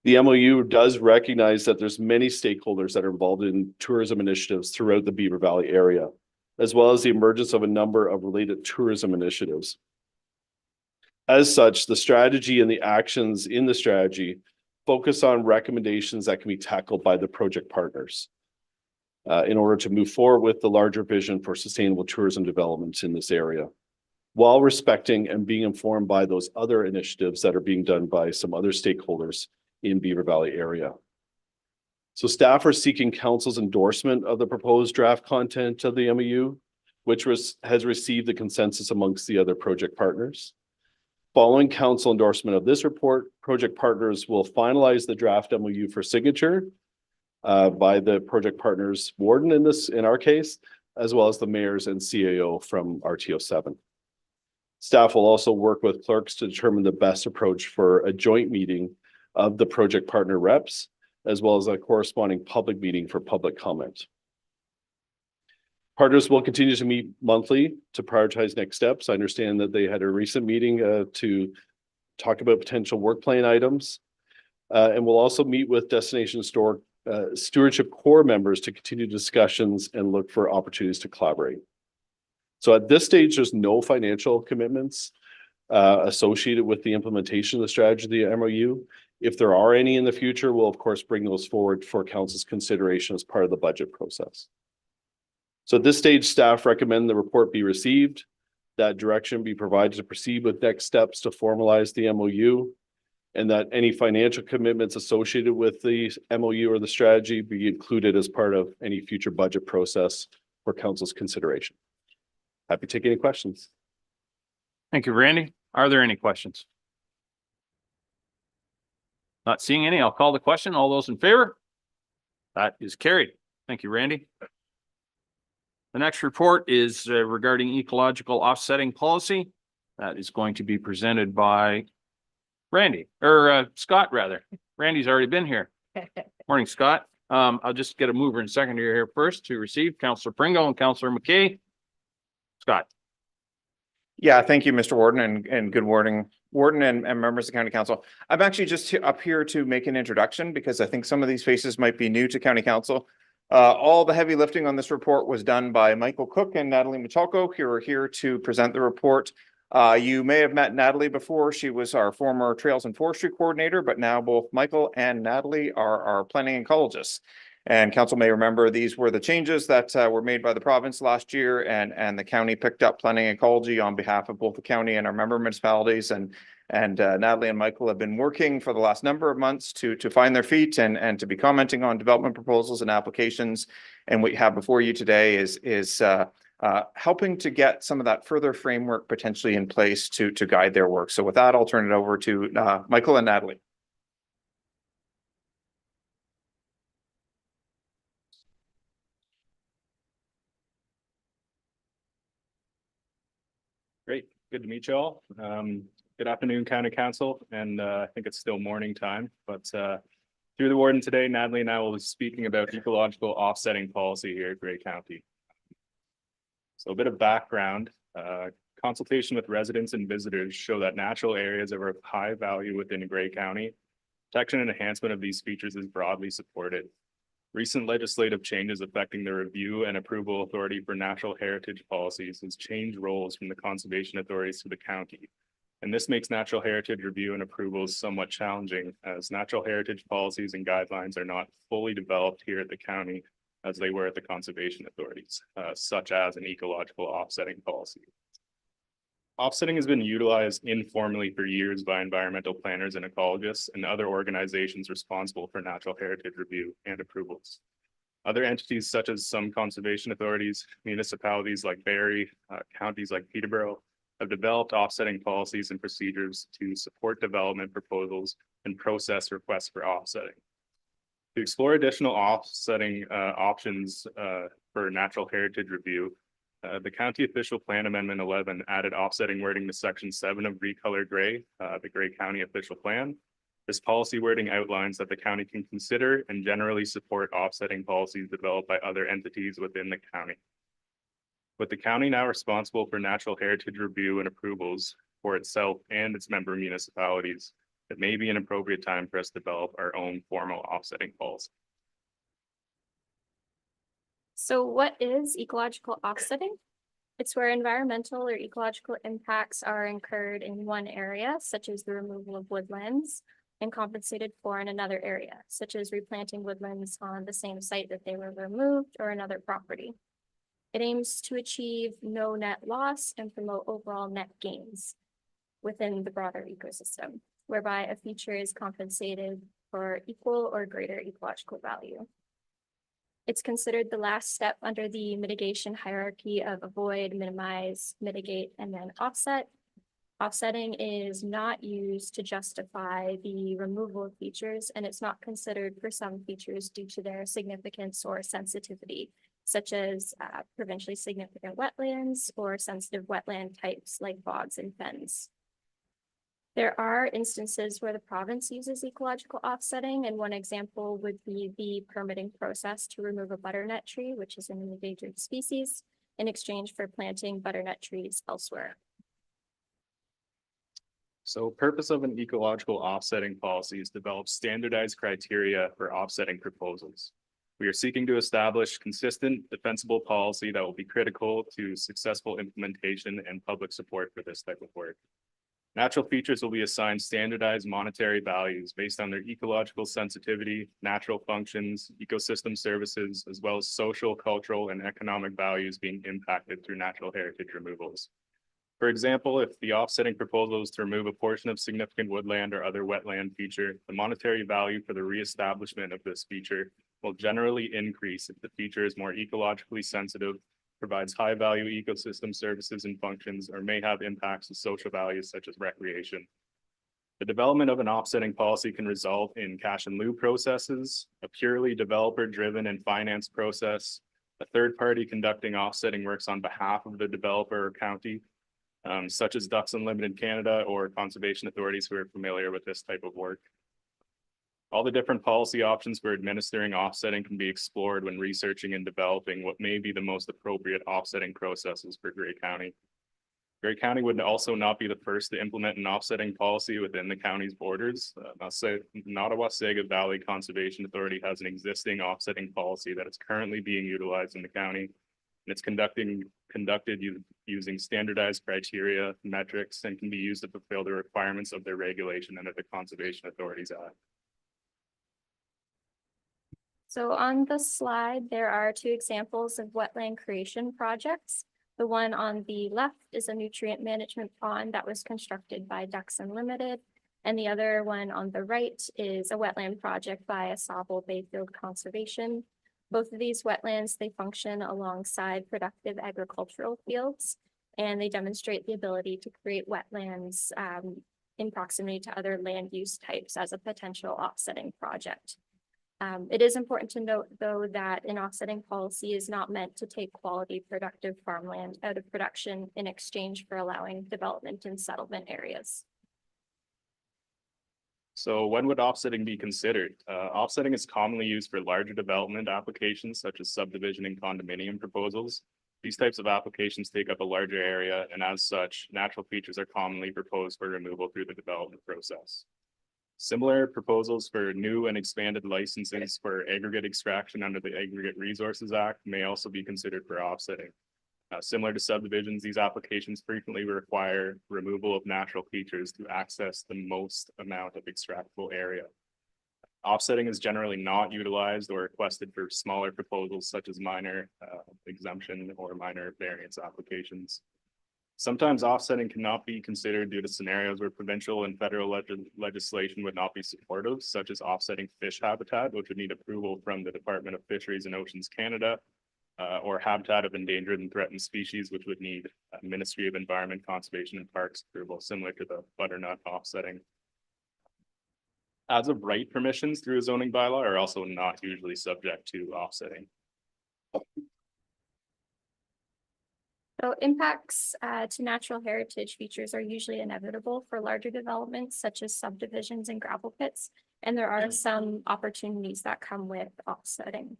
The MOU does recognize that there's many stakeholders that are involved in tourism initiatives throughout the Beaver Valley area, as well as the emergence of a number of related tourism initiatives. As such, the strategy and the actions in the strategy focus on recommendations that can be tackled by the project partners in order to move forward with the larger vision for sustainable tourism development in this area, while respecting and being informed by those other initiatives that are being done by some other stakeholders in Beaver Valley area. So staff are seeking Council's endorsement of the proposed draft content of the MOU, which has received the consensus amongst the other project partners. Following Council endorsement of this report, project partners will finalize the draft MOU for signature by the project partners warden in our case, as well as the mayors and CAO from RTO7. Staff will also work with clerks to determine the best approach for a joint meeting of the project partner reps, as well as a corresponding public meeting for public comment. Partners will continue to meet monthly to prioritize next steps. I understand that they had a recent meeting to talk about potential work plan items. And we'll also meet with Destination stewardship core members to continue discussions and look for opportunities to collaborate. So at this stage, there's no financial commitments associated with the implementation of the strategy of the MOU. If there are any in the future, we'll of course bring those forward for council's consideration as part of the budget process. So at this stage, staff recommend the report be received, that direction be provided to proceed with next steps to formalize the MOU, and that any financial commitments associated with the MOU or the strategy be included as part of any future budget process for council's consideration. Happy to take any questions. Thank you, Randy. Are there any questions? Not seeing any. I'll call the question. All those in favor? That is carried. Thank you, Randy. The next report is regarding ecological offsetting policy. That is going to be presented by Randy, or Scott rather. Randy's already been here. Morning, Scott. I'll just get a mover and seconder here first to receive Councillor Pringle and Councillor McKay. Scott. Yeah, thank you, Mr. Warden, and good morning, Warden and members of the County Council. I'm actually just up here to make an introduction because I think some of these faces might be new to County Council. All the heavy lifting on this report was done by Michael Cook and Natalie Michalko, who are here to present the report. You may have met Natalie before. She was our former Trails and Forestry Coordinator, but now both Michael and Natalie are our planning ecologists. And council may remember these were the changes that were made by the province last year, and the county picked up planning ecology on behalf of both the county and our member municipalities. And Natalie and Michael have been working for the last number of months to find their feet and to be commenting on development proposals and applications. And what you have before you today is helping to get some of that further framework potentially in place to guide their work. So with that, I'll turn it over to Michael and Natalie. Great. Good to meet you all. Good afternoon, County Council. And I think it's still morning time, but through the warden today, Natalie and I will be speaking about ecological offsetting policy here at Grey County. So a bit of background, consultation with residents and visitors show that natural areas are of high value within Grey County. Protection and enhancement of these features is broadly supported. Recent legislative changes affecting the review and approval authority for natural heritage policies has changed roles from the conservation authorities to the county. And this makes natural heritage review and approvals somewhat challenging, as natural heritage policies and guidelines are not fully developed here at the county as they were at the conservation authorities, such as an ecological offsetting policy. Offsetting has been utilized informally for years by environmental planners and ecologists and other organizations responsible for natural heritage review and approvals. Other entities such as some conservation authorities, municipalities like Barrie, counties like Peterborough, have developed offsetting policies and procedures to support development proposals and process requests for offsetting. To explore additional offsetting options for natural heritage review, the County Official Plan Amendment 11 added offsetting wording to Section 7 of Recolor Grey, the Grey County Official Plan. This policy wording outlines that the county can consider and generally support offsetting policies developed by other entities within the county. With the county now responsible for natural heritage review and approvals for itself and its member municipalities, it may be an appropriate time for us to develop our own formal offsetting policy. So what is ecological offsetting? It's where environmental or ecological impacts are incurred in one area, such as the removal of woodlands, and compensated for in another area, such as replanting woodlands on the same site that they were removed or another property. It aims to achieve no net loss and promote overall net gains within the broader ecosystem, whereby a feature is compensated for equal or greater ecological value. It's considered the last step under the mitigation hierarchy of avoid, minimize, mitigate, and then offset. Offsetting is not used to justify the removal of features, and it's not considered for some features due to their significance or sensitivity, such as provincially significant wetlands or sensitive wetland types like bogs and fens. There are instances where the province uses ecological offsetting, and one example would be the permitting process to remove a butternut tree, which is an endangered species, in exchange for planting butternut trees elsewhere. So purpose of an ecological offsetting policy is develop standardized criteria for offsetting proposals. We are seeking to establish consistent, defensible policy that will be critical to successful implementation and public support for this type of work. Natural features will be assigned standardized monetary values based on their ecological sensitivity, natural functions, ecosystem services, as well as social, cultural, and economic values being impacted through natural heritage removals. For example, if the offsetting proposal is to remove a portion of significant woodland or other wetland feature, the monetary value for the reestablishment of this feature will generally increase if the feature is more ecologically sensitive, provides high value ecosystem services and functions, or may have impacts to social values such as recreation. The development of an offsetting policy can result in cash in lieu processes, a purely developer driven and finance process, a third party conducting offsetting works on behalf of the developer or county, such as Ducks Unlimited Canada or conservation authorities who are familiar with this type of work. All the different policy options for administering offsetting can be explored when researching and developing what may be the most appropriate offsetting processes for Grey County. Grey County would also not be the first to implement an offsetting policy within the county's borders. Nottawasaga Valley Conservation Authority has an existing offsetting policy that is currently being utilized in the county. And it's conducted using standardized criteria, metrics, and can be used to fulfill the requirements of their regulation under the Conservation Authorities Act. So on the slide, there are two examples of wetland creation projects. The one on the left is a nutrient management pond that was constructed by Ducks Unlimited. And the other one on the right is a wetland project by AuSable Bayfield Conservation. Both of these wetlands, they function alongside productive agricultural fields, and they demonstrate the ability to create wetlands in proximity to other land use types as a potential offsetting project. It is important to note, though, that an offsetting policy is not meant to take quality productive farmland out of production in exchange for allowing development in settlement areas. So when would offsetting be considered? Offsetting is commonly used for larger development applications such as subdivision and condominium proposals. These types of applications take up a larger area, and as such, natural features are commonly proposed for removal through the development process. Similar proposals for new and expanded licenses for aggregate extraction under the Aggregate Resources Act may also be considered for offsetting. Similar to subdivisions, these applications frequently require removal of natural features to access the most amount of extractable area. Offsetting is generally not utilized or requested for smaller proposals such as minor exemption or minor variance applications. Sometimes offsetting cannot be considered due to scenarios where provincial and federal legislation would not be supportive, such as offsetting fish habitat, which would need approval from the Department of Fisheries and Oceans Canada, or habitat of endangered and threatened species, which would need Ministry of Environment, Conservation and Parks approval, similar to the butternut offsetting. As of right permissions through a zoning bylaw are also not usually subject to offsetting. So impacts to natural heritage features are usually inevitable for larger developments such as subdivisions and gravel pits, and there are some opportunities that come with offsetting.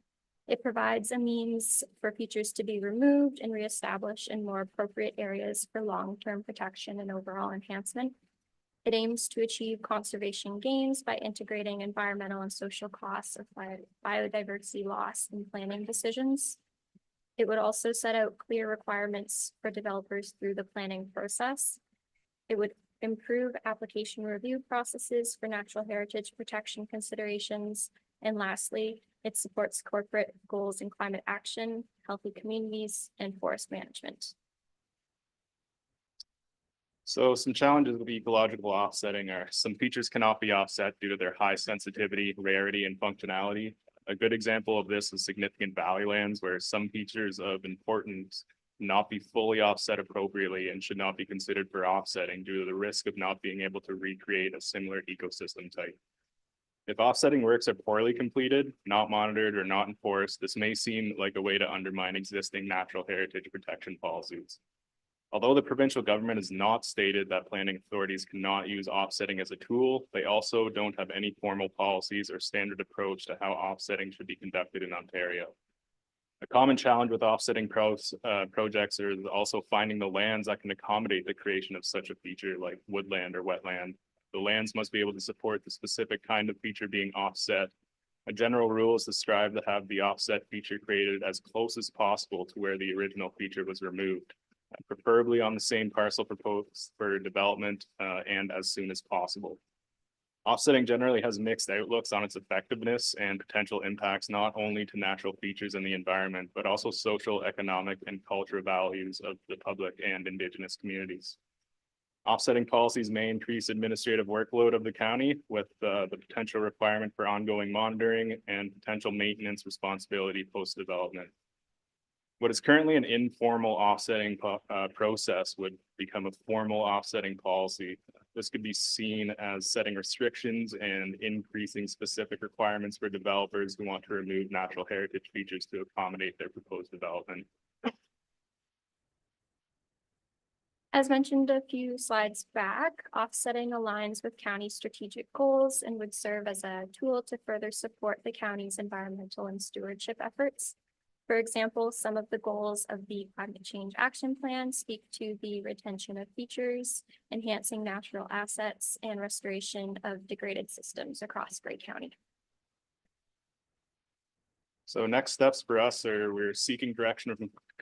It provides a means for features to be removed and reestablished in more appropriate areas for long-term protection and overall enhancement. It aims to achieve conservation gains by integrating environmental and social costs of biodiversity loss in planning decisions. It would also set out clear requirements for developers through the planning process. It would improve application review processes for natural heritage protection considerations. And lastly, it supports corporate goals in climate action, healthy communities, and forest management. So some challenges with ecological offsetting are some features cannot be offset due to their high sensitivity, rarity, and functionality. A good example of this is significant valley lands where some features of importance not be fully offset appropriately and should not be considered for offsetting due to the risk of not being able to recreate a similar ecosystem type. If offsetting works are poorly completed, not monitored, or not enforced, this may seem like a way to undermine existing natural heritage protection policies. Although the provincial government has not stated that planning authorities cannot use offsetting as a tool, they also don't have any formal policies or standard approach to how offsetting should be conducted in Ontario. A common challenge with offsetting projects is also finding the lands that can accommodate the creation of such a feature like woodland or wetland. The lands must be able to support the specific kind of feature being offset. A general rule is to strive to have the offset feature created as close as possible to where the original feature was removed, preferably on the same parcel proposed for development and as soon as possible. Offsetting generally has mixed outlooks on its effectiveness and potential impacts not only to natural features in the environment, but also social, economic, and cultural values of the public and Indigenous communities. Offsetting policies may increase administrative workload of the county with the potential requirement for ongoing monitoring and potential maintenance responsibility post-development. What is currently an informal offsetting process would become a formal offsetting policy. This could be seen as setting restrictions and increasing specific requirements for developers who want to remove natural heritage features to accommodate their proposed development. As mentioned a few slides back, offsetting aligns with county strategic goals and would serve as a tool to further support the county's environmental and stewardship efforts. For example, some of the goals of the Climate Change Action Plan speak to the retention of features, enhancing natural assets, and restoration of degraded systems across Grey County. So next steps for us are we're seeking direction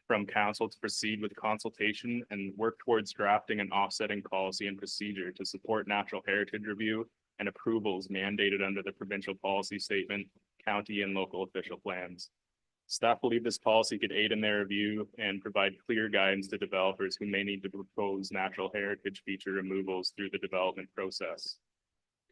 from council to proceed with consultation and work towards drafting an offsetting policy and procedure to support natural heritage review and approvals mandated under the provincial policy statement, county and local official plans. Staff believe this policy could aid in their review and provide clear guidance to developers who may need to propose natural heritage feature removals through the development process.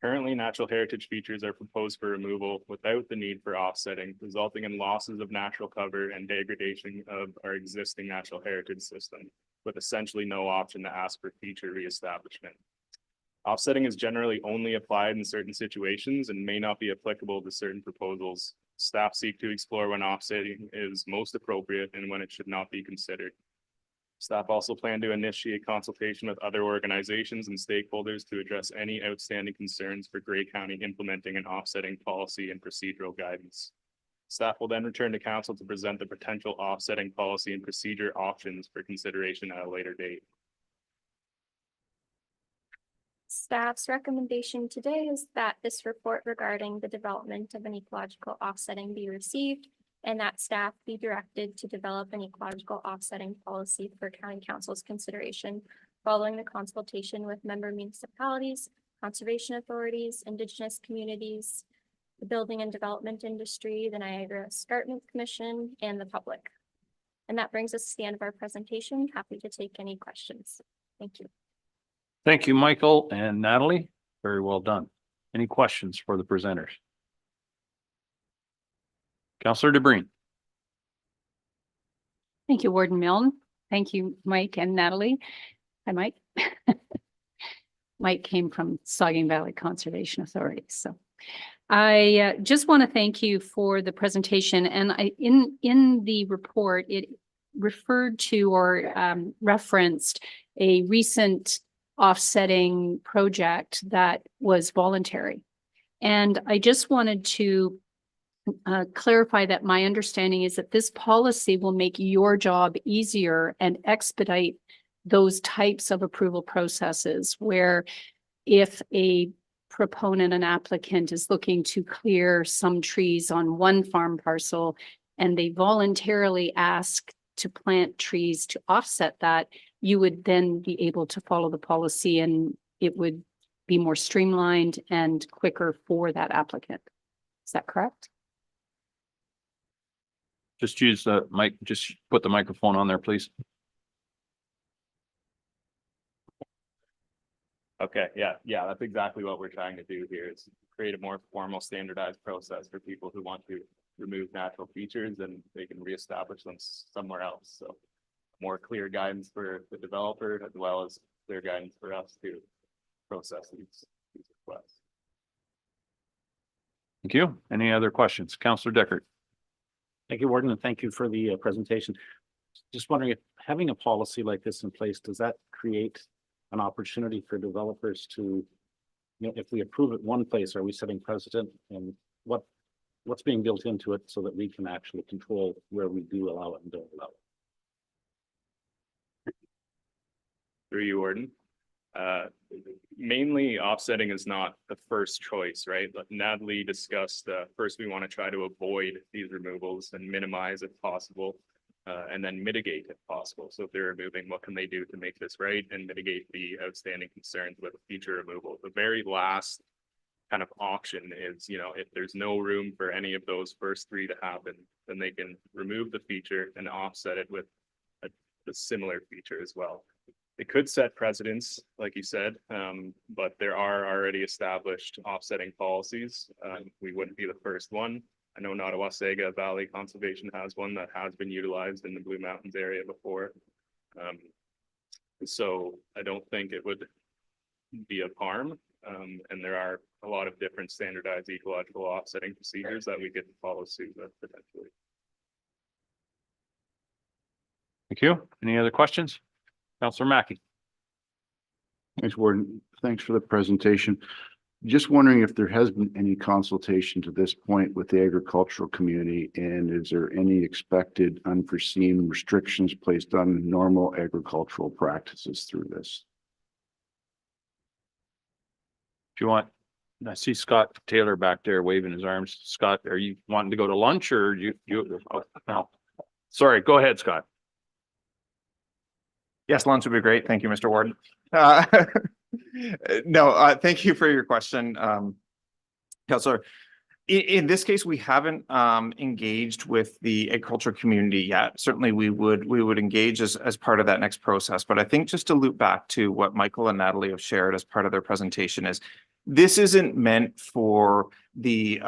Currently, natural heritage features are proposed for removal without the need for offsetting, resulting in losses of natural cover and degradation of our existing natural heritage system, with essentially no option to ask for feature reestablishment. Offsetting is generally only applied in certain situations and may not be applicable to certain proposals. Staff seek to explore when offsetting is most appropriate and when it should not be considered. Staff also plan to initiate consultation with other organizations and stakeholders to address any outstanding concerns for Grey County implementing an offsetting policy and procedural guidance. Staff will then return to council to present the potential offsetting policy and procedure options for consideration at a later date. Staff's recommendation today is that this report regarding the development of an ecological offsetting be received and that staff be directed to develop an ecological offsetting policy for county council's consideration following the consultation with member municipalities, conservation authorities, Indigenous communities, the building and development industry, the Niagara Escarpment Commission, and the public. And that brings us to the end of our presentation. Happy to take any questions. Thank you. Thank you, Michael and Natalie. Very well done. Any questions for the presenters? Councillor DeBreen. Thank you, Warden Milne. Thank you, Mike and Natalie. Hi, Mike. Mike came from Saugeen Valley Conservation Authority. So I just want to thank you for the presentation. And in the report, it referred to or referenced a recent offsetting project that was voluntary. And I just wanted to clarify that my understanding is that this policy will make your job easier and expedite those types of approval processes where if a proponent, an applicant is looking to clear some trees on one farm parcel and they voluntarily ask to plant trees to offset that, you would then be able to follow the policy and it would be more streamlined and quicker for that applicant. Is that correct? Just use the mic, just put the microphone on there, please. Okay, yeah, that's exactly what we're trying to do here is create a more formal standardized process for people who want to remove natural features and they can reestablish them somewhere else. So more clear guidance for the developer as well as clear guidance for us to process these requests. Thank you. Any other questions? Councillor Deckard. Thank you, Warden, and thank you for the presentation. Just wondering if having a policy like this in place, does that create an opportunity for developers to, if we approve it one place, are we setting precedent? And what what's being built into it so that we can actually control where we do allow it and don't allow it? Through you, Warden. Mainly offsetting is not the first choice, right? But Natalie discussed, first we want to try to avoid these removals and minimize if possible, and then mitigate if possible. So if they're removing, what can they do to make this right and mitigate the outstanding concerns with future removal? The very last kind of option is, if there's no room for any of those first three to happen, then they can remove the feature and offset it with a similar feature as well. It could set precedents, like you said, but there are already established offsetting policies. We wouldn't be the first one. I know Nottawasaga Valley Conservation has one that has been utilized in the Blue Mountains area before. So I don't think it would be of harm. And there are a lot of different standardized ecological offsetting procedures that we could follow suit with potentially. Thank you. Any other questions? Councillor Mackey. Thanks, Warden. Thanks for the presentation. Just wondering if there has been any consultation to this point with the agricultural community, and is there any expected unforeseen restrictions placed on normal agricultural practices through this? Do you want, I see Scott Taylor back there waving his arms. Scott, are you wanting to go to lunch or oh, no? Sorry, go ahead, Scott. Yes, lunch would be great. Thank you, Mr. Warden. Thank you for your question, Councillor. In this case, we haven't engaged with the agriculture community yet. Certainly, we would engage as part of that next process. But I think just to loop back to what Michael and Natalie have shared as part of their presentation is this isn't meant for the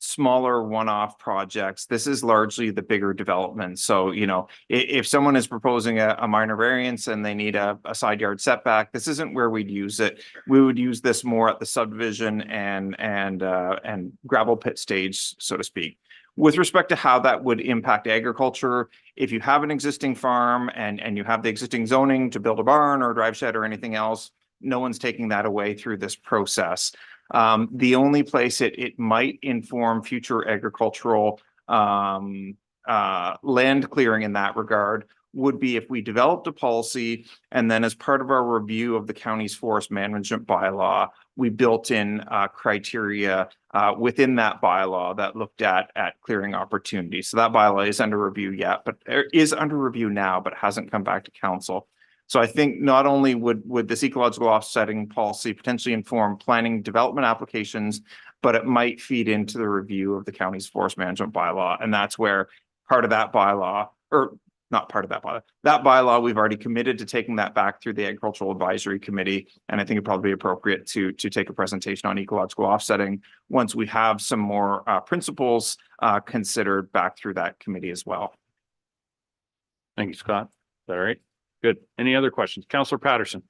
smaller one-off projects. This is largely the bigger development. So, if someone is proposing a minor variance and they need a side yard setback, this isn't where we'd use it. We would use this more at the subdivision and gravel pit stage, so to speak. With respect to how that would impact agriculture, if you have an existing farm and you have the existing zoning to build a barn or a drive shed or anything else, no one's taking that away through this process. The only place it might inform future agricultural land clearing in that regard would be if we developed a policy and then as part of our review of the county's forest management bylaw, we built in criteria within that bylaw that looked at clearing opportunities. So that bylaw is under review yet, but is under review now, but hasn't come back to council. So I think not only would this ecological offsetting policy potentially inform planning development applications, but it might feed into the review of the county's forest management bylaw. And that's where part of that bylaw, or not part of that bylaw, that bylaw, we've already committed to taking that back through the Agricultural Advisory Committee. And I think it'd probably be appropriate to take a presentation on ecological offsetting once we have some more principles considered back through that committee as well. Thank you, Scott. Is that all right? Good. Any other questions? Councillor Patterson.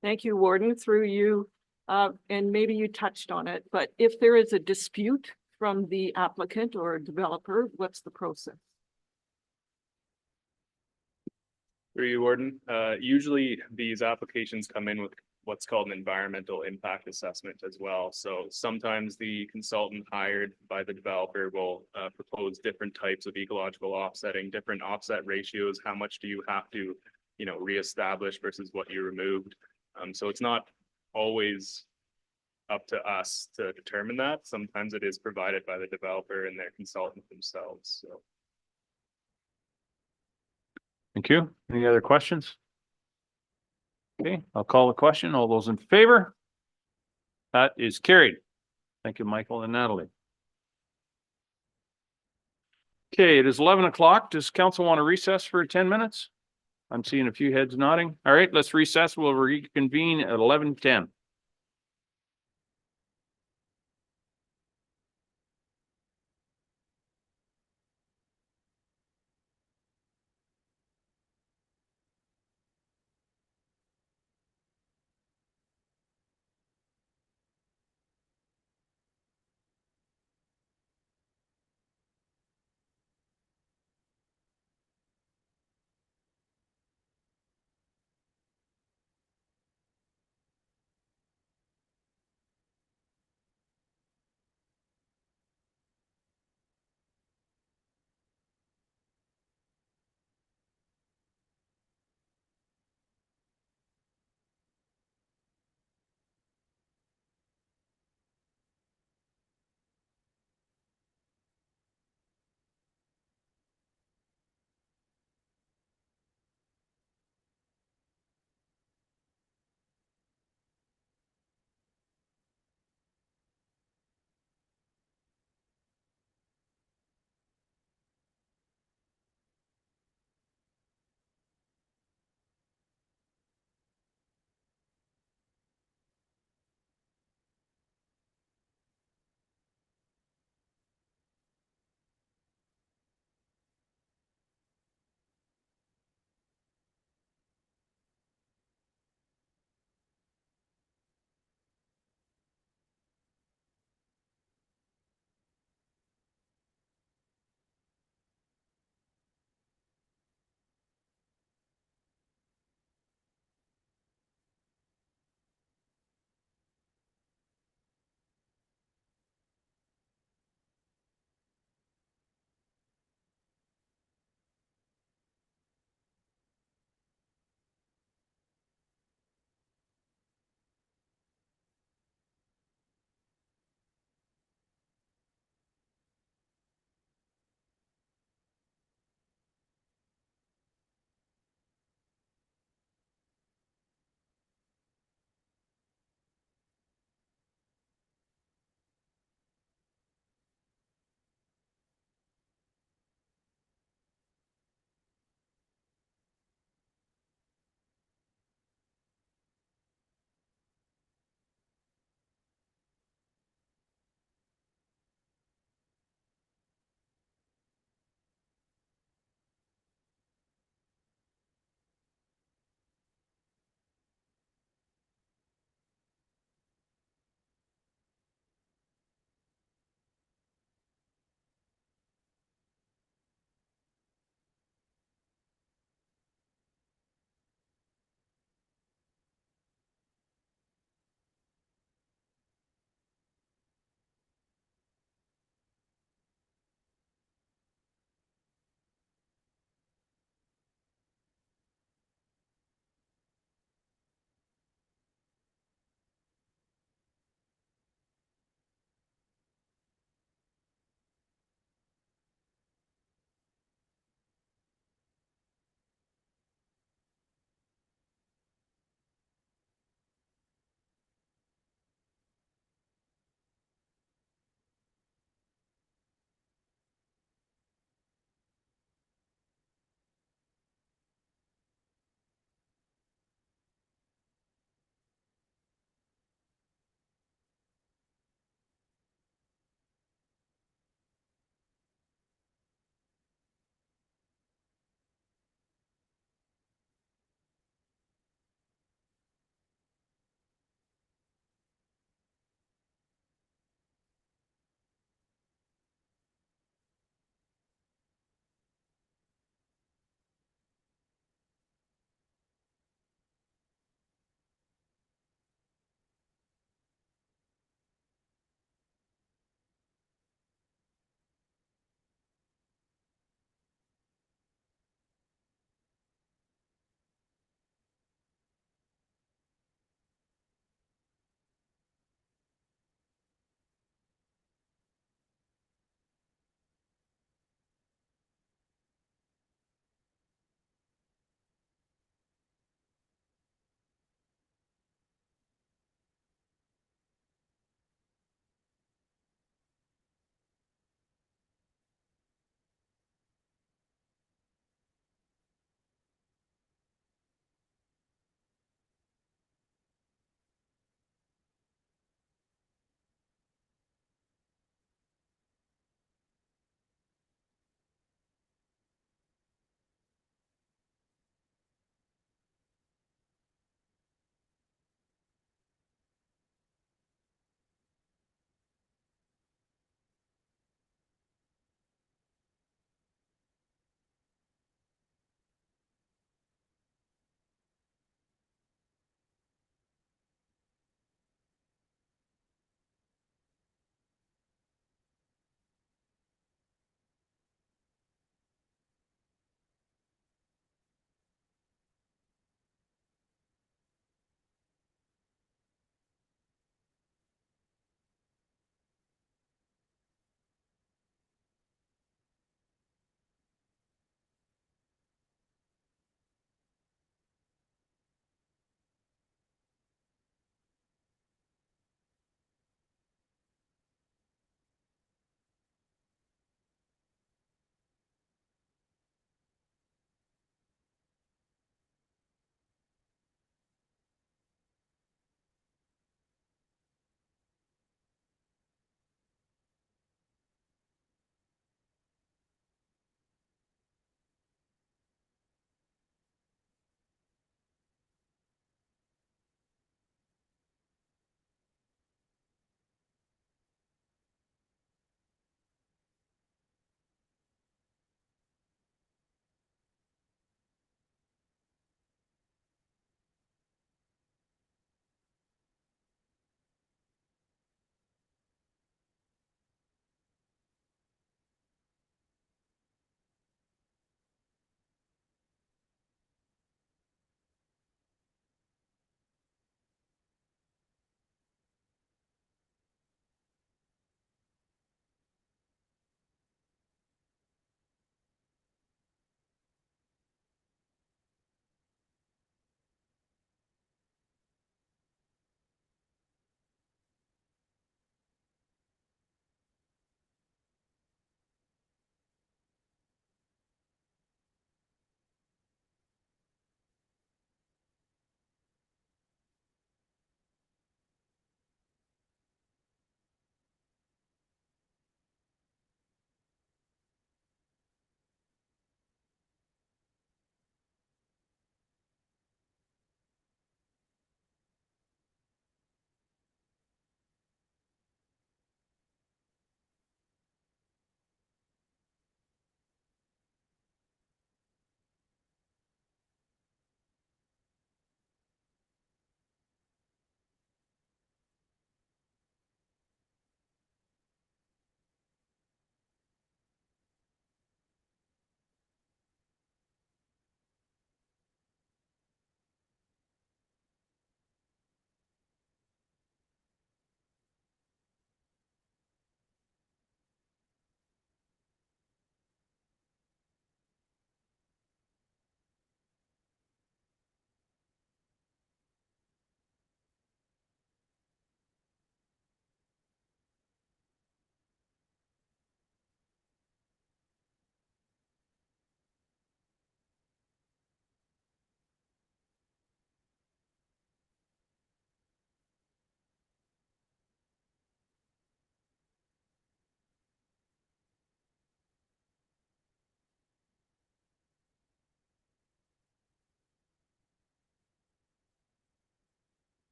Thank you, Warden, through you. And maybe you touched on it, but if there is a dispute from the applicant or developer, what's the process? Through you, Warden. Usually these applications come in with what's called an environmental impact assessment as well. So sometimes the consultant hired by the developer will propose different types of ecological offsetting, different offset ratios. How much do you have to, reestablish versus what you removed? So it's not always up to us to determine that. Sometimes it is provided by the developer and their consultant themselves. So. Thank you. Any other questions? Okay, I'll call the question. All those in favor? That is carried. Thank you, Michael and Natalie. Okay, it is 11 o'clock. Does council want to recess for 10 minutes? I'm seeing a few heads nodding. All right, let's recess. We'll reconvene at 11:10.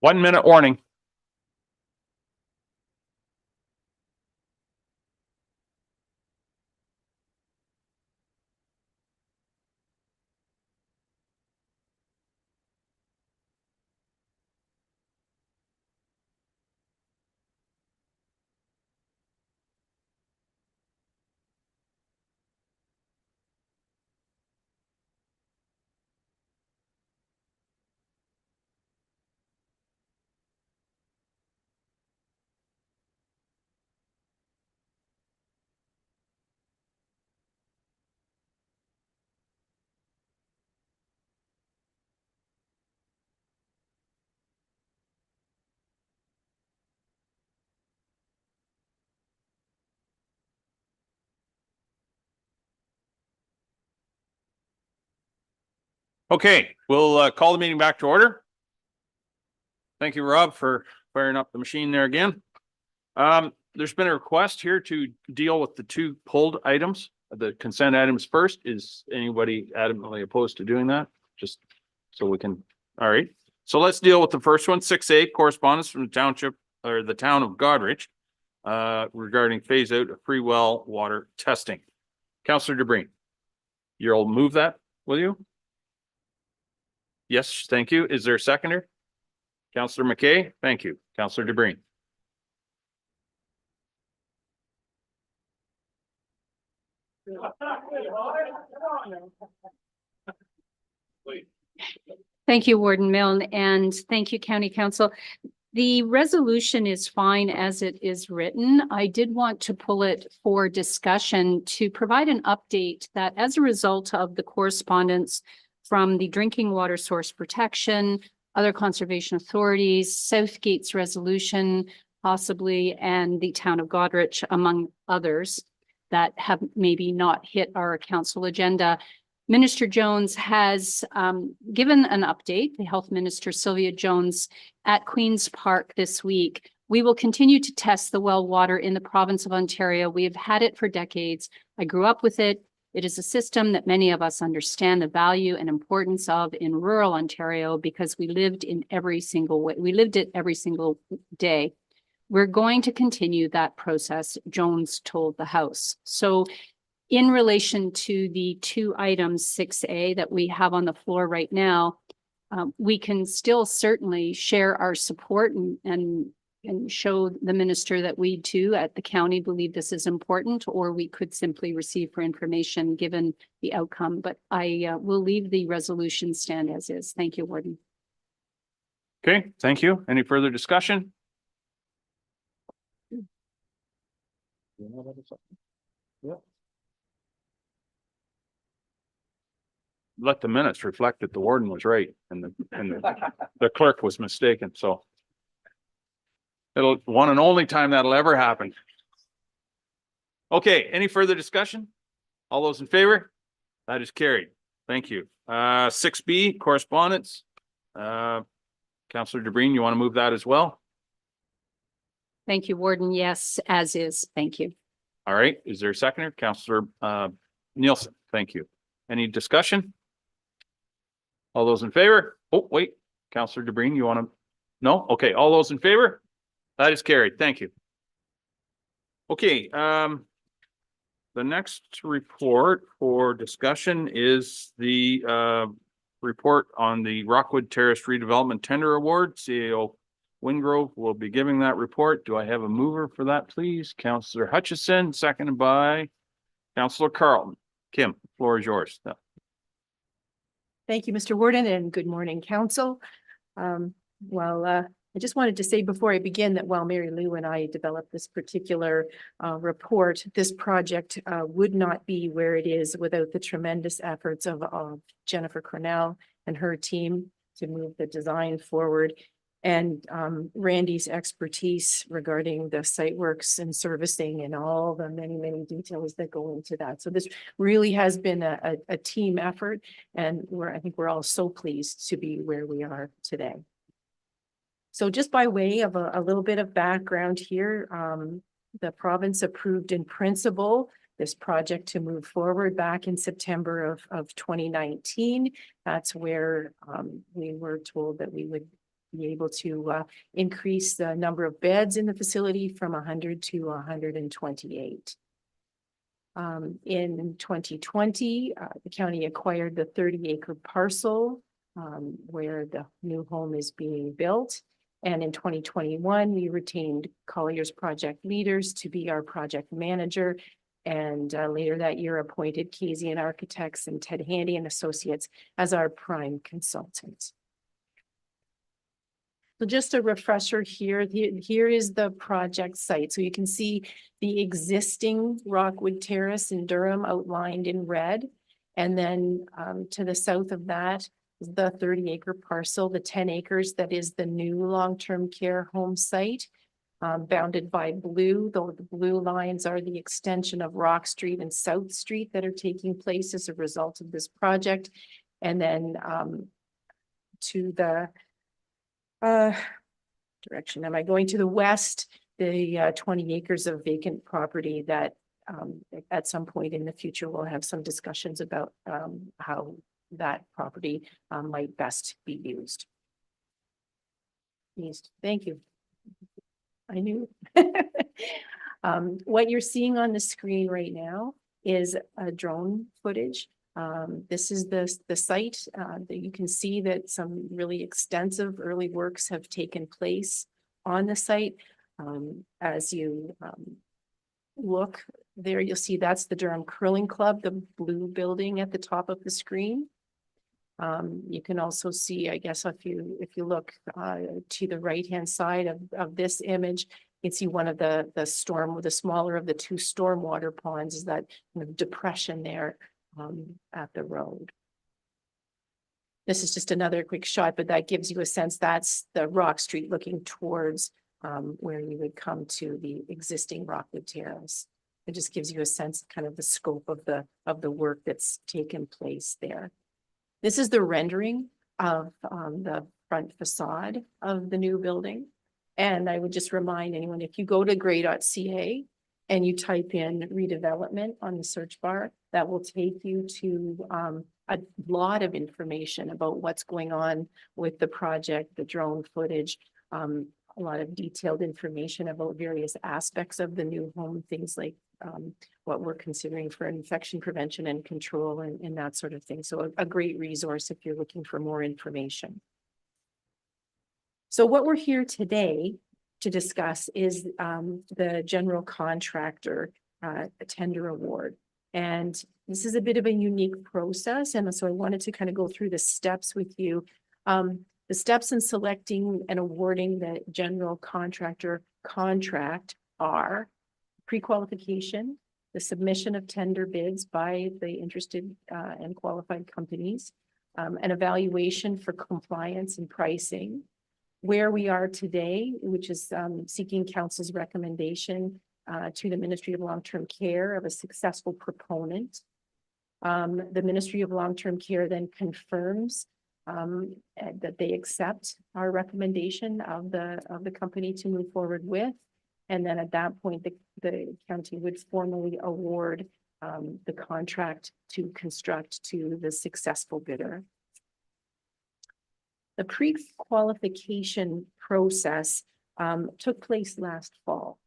1 minute warning. Okay, we'll call the meeting back to order. Thank you, Rob, for firing up the machine there again. There's been a request here to deal with the two pulled items, the consent items first. Is anybody adamantly opposed to doing that? Just so we can, all right. So let's deal with the first one, 6A, correspondence from the township or the town of Goderich regarding phase out of free well water testing. Councillor DeBreen, you'll move that, will you? Yes, thank you. Is there a seconder? Councillor McKay, thank you. Councillor DeBreen. Thank you, Warden Milne, and thank you, County Council. The resolution is fine as it is written. I did want to pull it for discussion to provide an update that as a result of the correspondence from the Drinking Water Source Protection, other conservation authorities, Southgate's resolution possibly, and the town of Goderich, among others that have maybe not hit our council agenda. Minister Jones has given an update, the Health Minister Sylvia Jones, at Queen's Park this week. We will continue to test the well water in the province of Ontario. We have had it for decades. I grew up with it. It is a system that many of us understand the value and importance of in rural Ontario because we lived in every single way. We lived it every single day. We're going to continue that process, Jones told the House. So in relation to the two items, 6A, that we have on the floor right now, we can still certainly share our support and show the minister that we too at the county believe this is important, or we could simply receive for information given the outcome. But I will leave the resolution stand as is. Thank you, Warden. Okay, thank you. Any further discussion? Yeah. Let the minutes reflect that the warden was right and the clerk was mistaken. So it'll one and only time that'll ever happen. Okay, any further discussion? All those in favor? That is carried. Thank you. 6B, correspondence. Councillor DeBreen, you want to move that as well? Thank you, Warden. Yes, as is. Thank you. All right. Is there a seconder? Councillor Nielsen, thank you. Any discussion? All those in favor? Oh, wait. Councillor DeBreen, you want to? No? Okay. All those in favor? That is carried. Thank you. Okay. The next report for discussion is the report on the Rockwood Terrace redevelopment tender award. CAO Wingrove will be giving that report. Do I have a mover for that, please? Councillor Hutchison, seconded by Councillor Carlton. Kim, the floor is yours. Thank you, Mr. Warden, and good morning, Council. I just wanted to say before I begin that while Mary Lou and I developed this particular report, this project would not be where it is without the tremendous efforts of Jennifer Cornell and her team to move the design forward, and Randy's expertise regarding the site works and servicing and all the many, many details that go into that. So this really has been a team effort, and I think we're all so pleased to be where we are today. So just by way of a little bit of background here, the province approved in principle this project to move forward back in September of 2019. That's where we were told that we would be able to increase the number of beds in the facility from 100 to 128. In 2020, the county acquired the 30-acre parcel where the new home is being built. And in 2021, we retained Colliers project leaders to be our project manager. And later that year appointed Kasian Architects and Ted Handy and Associates as our prime consultants. So just a refresher here, here is the project site. So you can see the existing Rockwood Terrace in Durham outlined in red. And then to the south of that is the 30-acre parcel, the 10 acres that is the new long-term care home site, bounded by blue. Though the blue lines are the extension of Rock Street and South Street that are taking place as a result of this project. And then to the direction am I going to the west, the 20 acres of vacant property that at some point in the future we'll have some discussions about how that property might best be used. Thank you. I knew. What you're seeing on the screen right now is a drone footage. This is the site that you can see that some really extensive early works have taken place on the site. As you look there, you'll see that's the Durham Curling Club, the blue building at the top of the screen. You can also see, I guess, if you look to the right-hand side of this image, you can see one of the smaller of the two stormwater ponds is that kind of depression there at the road. This is just another quick shot, but that gives you a sense that's the Rock Street looking towards where you would come to the existing Rockwood Terrace. It just gives you a sense of kind of the scope of the work that's taken place there. This is the rendering of the front facade of the new building. And I would just remind anyone, if you go to gray.ca and you type in redevelopment on the search bar, that will take you to a lot of information about what's going on with the project, the drone footage, a lot of detailed information about various aspects of the new home, things like what we're considering for infection prevention and control and that sort of thing. So a great resource if you're looking for more information. So what we're here today to discuss is the general contractor tender award. And this is a bit of a unique process. And so I wanted to kind of go through the steps with you. The steps in selecting and awarding the general contractor contract are pre-qualification, the submission of tender bids by the interested and qualified companies, an evaluation for compliance and pricing, where we are today, which is seeking council's recommendation to the Ministry of Long-Term Care of a successful proponent. The Ministry of Long-Term Care then confirms that they accept our recommendation of the company to move forward with. And then at that point, the county would formally award the contract to construct to the successful bidder. The pre-qualification process took place last fall,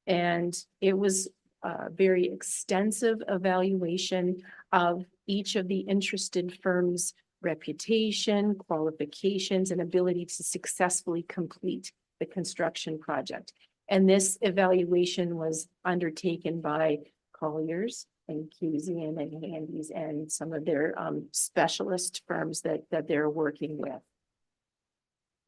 and it was a very extensive evaluation of each of the interested firms' reputation, qualifications, and ability to successfully complete the construction project. And this evaluation was undertaken by Colliers and Kasian and Handy's and some of their specialist firms that they're working with.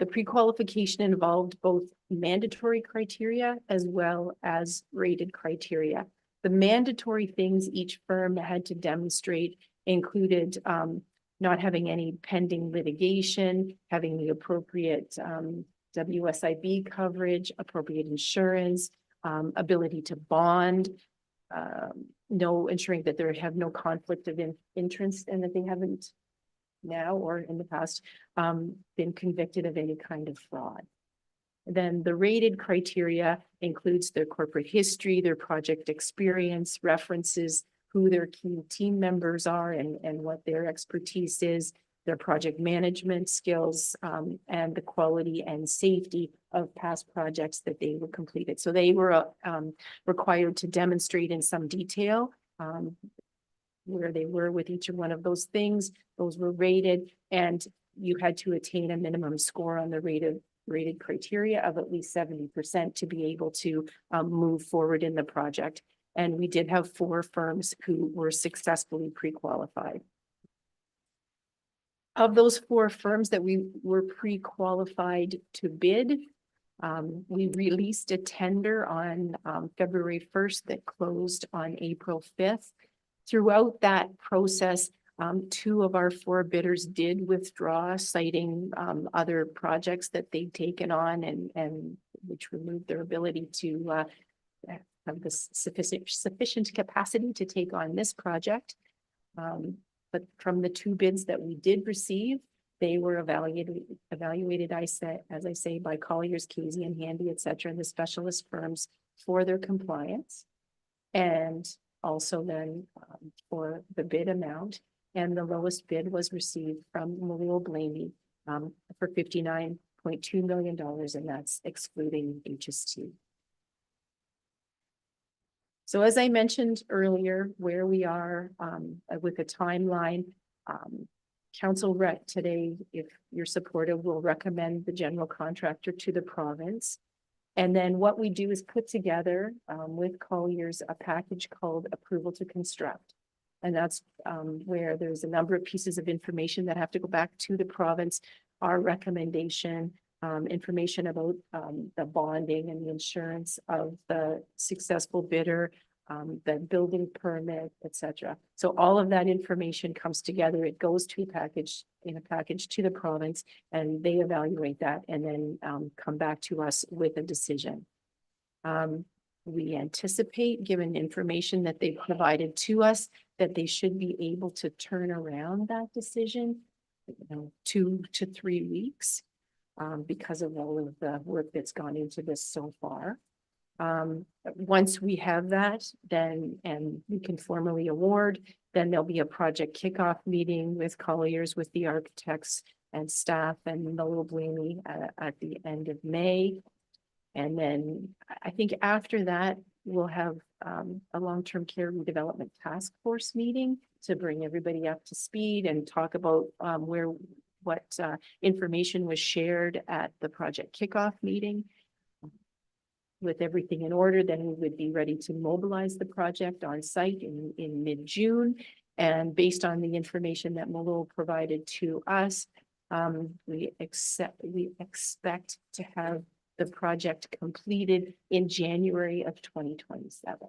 The pre-qualification involved both mandatory criteria as well as rated criteria. The mandatory things each firm had to demonstrate included not having any pending litigation, having the appropriate WSIB coverage, appropriate insurance, ability to bond, ensuring that they have no conflict of interest and that they haven't now or in the past been convicted of any kind of fraud. Then the rated criteria includes their corporate history, their project experience, references, who their key team members are and what their expertise is, their project management skills, and the quality and safety of past projects that they were completed. So they were, required to demonstrate in some detail, where they were with each one of those things. Those were rated, and you had to attain a minimum score on the rated criteria of at least 70% to be able to move forward in the project. And we did have 4 firms who were successfully pre-qualified. Of those 4 firms that we were pre-qualified to bid, we released a tender on February 1st that closed on April 5th. Throughout that process, 2 of our 4 bidders did withdraw, citing other projects that they'd taken on and which removed their ability to have the sufficient capacity to take on this project. But from the 2 bids that we did receive, they were evaluated, as I say, by Colliers, Casey and Handy, et cetera, the specialist firms for their compliance. And also then for the bid amount, and the lowest bid was received from Mario Blamey for $59.2 million, and that's excluding HST. So as I mentioned earlier, where we are with a timeline, Council Rec today, if you're supportive, will recommend the general contractor to the province. And then what we do is put together with Colliers a package called Approval to Construct. And that's where there's a number of pieces of information that have to go back to the province, our recommendation, information about the bonding and the insurance of the successful bidder, the building permit, et cetera. So all of that information comes together. It goes to a package to the province, and they evaluate that and then come back to us with a decision. We anticipate, given information that they provided to us, that they should be able to turn around that decision, 2 to 3 weeks, because of all of the work that's gone into this so far. Once we have that, then, and we can formally award, then there'll be a project kickoff meeting with Colliers, with the architects and staff and Noel Blamey at the end of May. And then I think after that, we'll have a long-term care redevelopment task force meeting to bring everybody up to speed and talk about what information was shared at the project kickoff meeting. With everything in order, then we would be ready to mobilize the project on site in mid-June. And based on the information that Molo provided to us, we expect to have the project completed in January of 2027.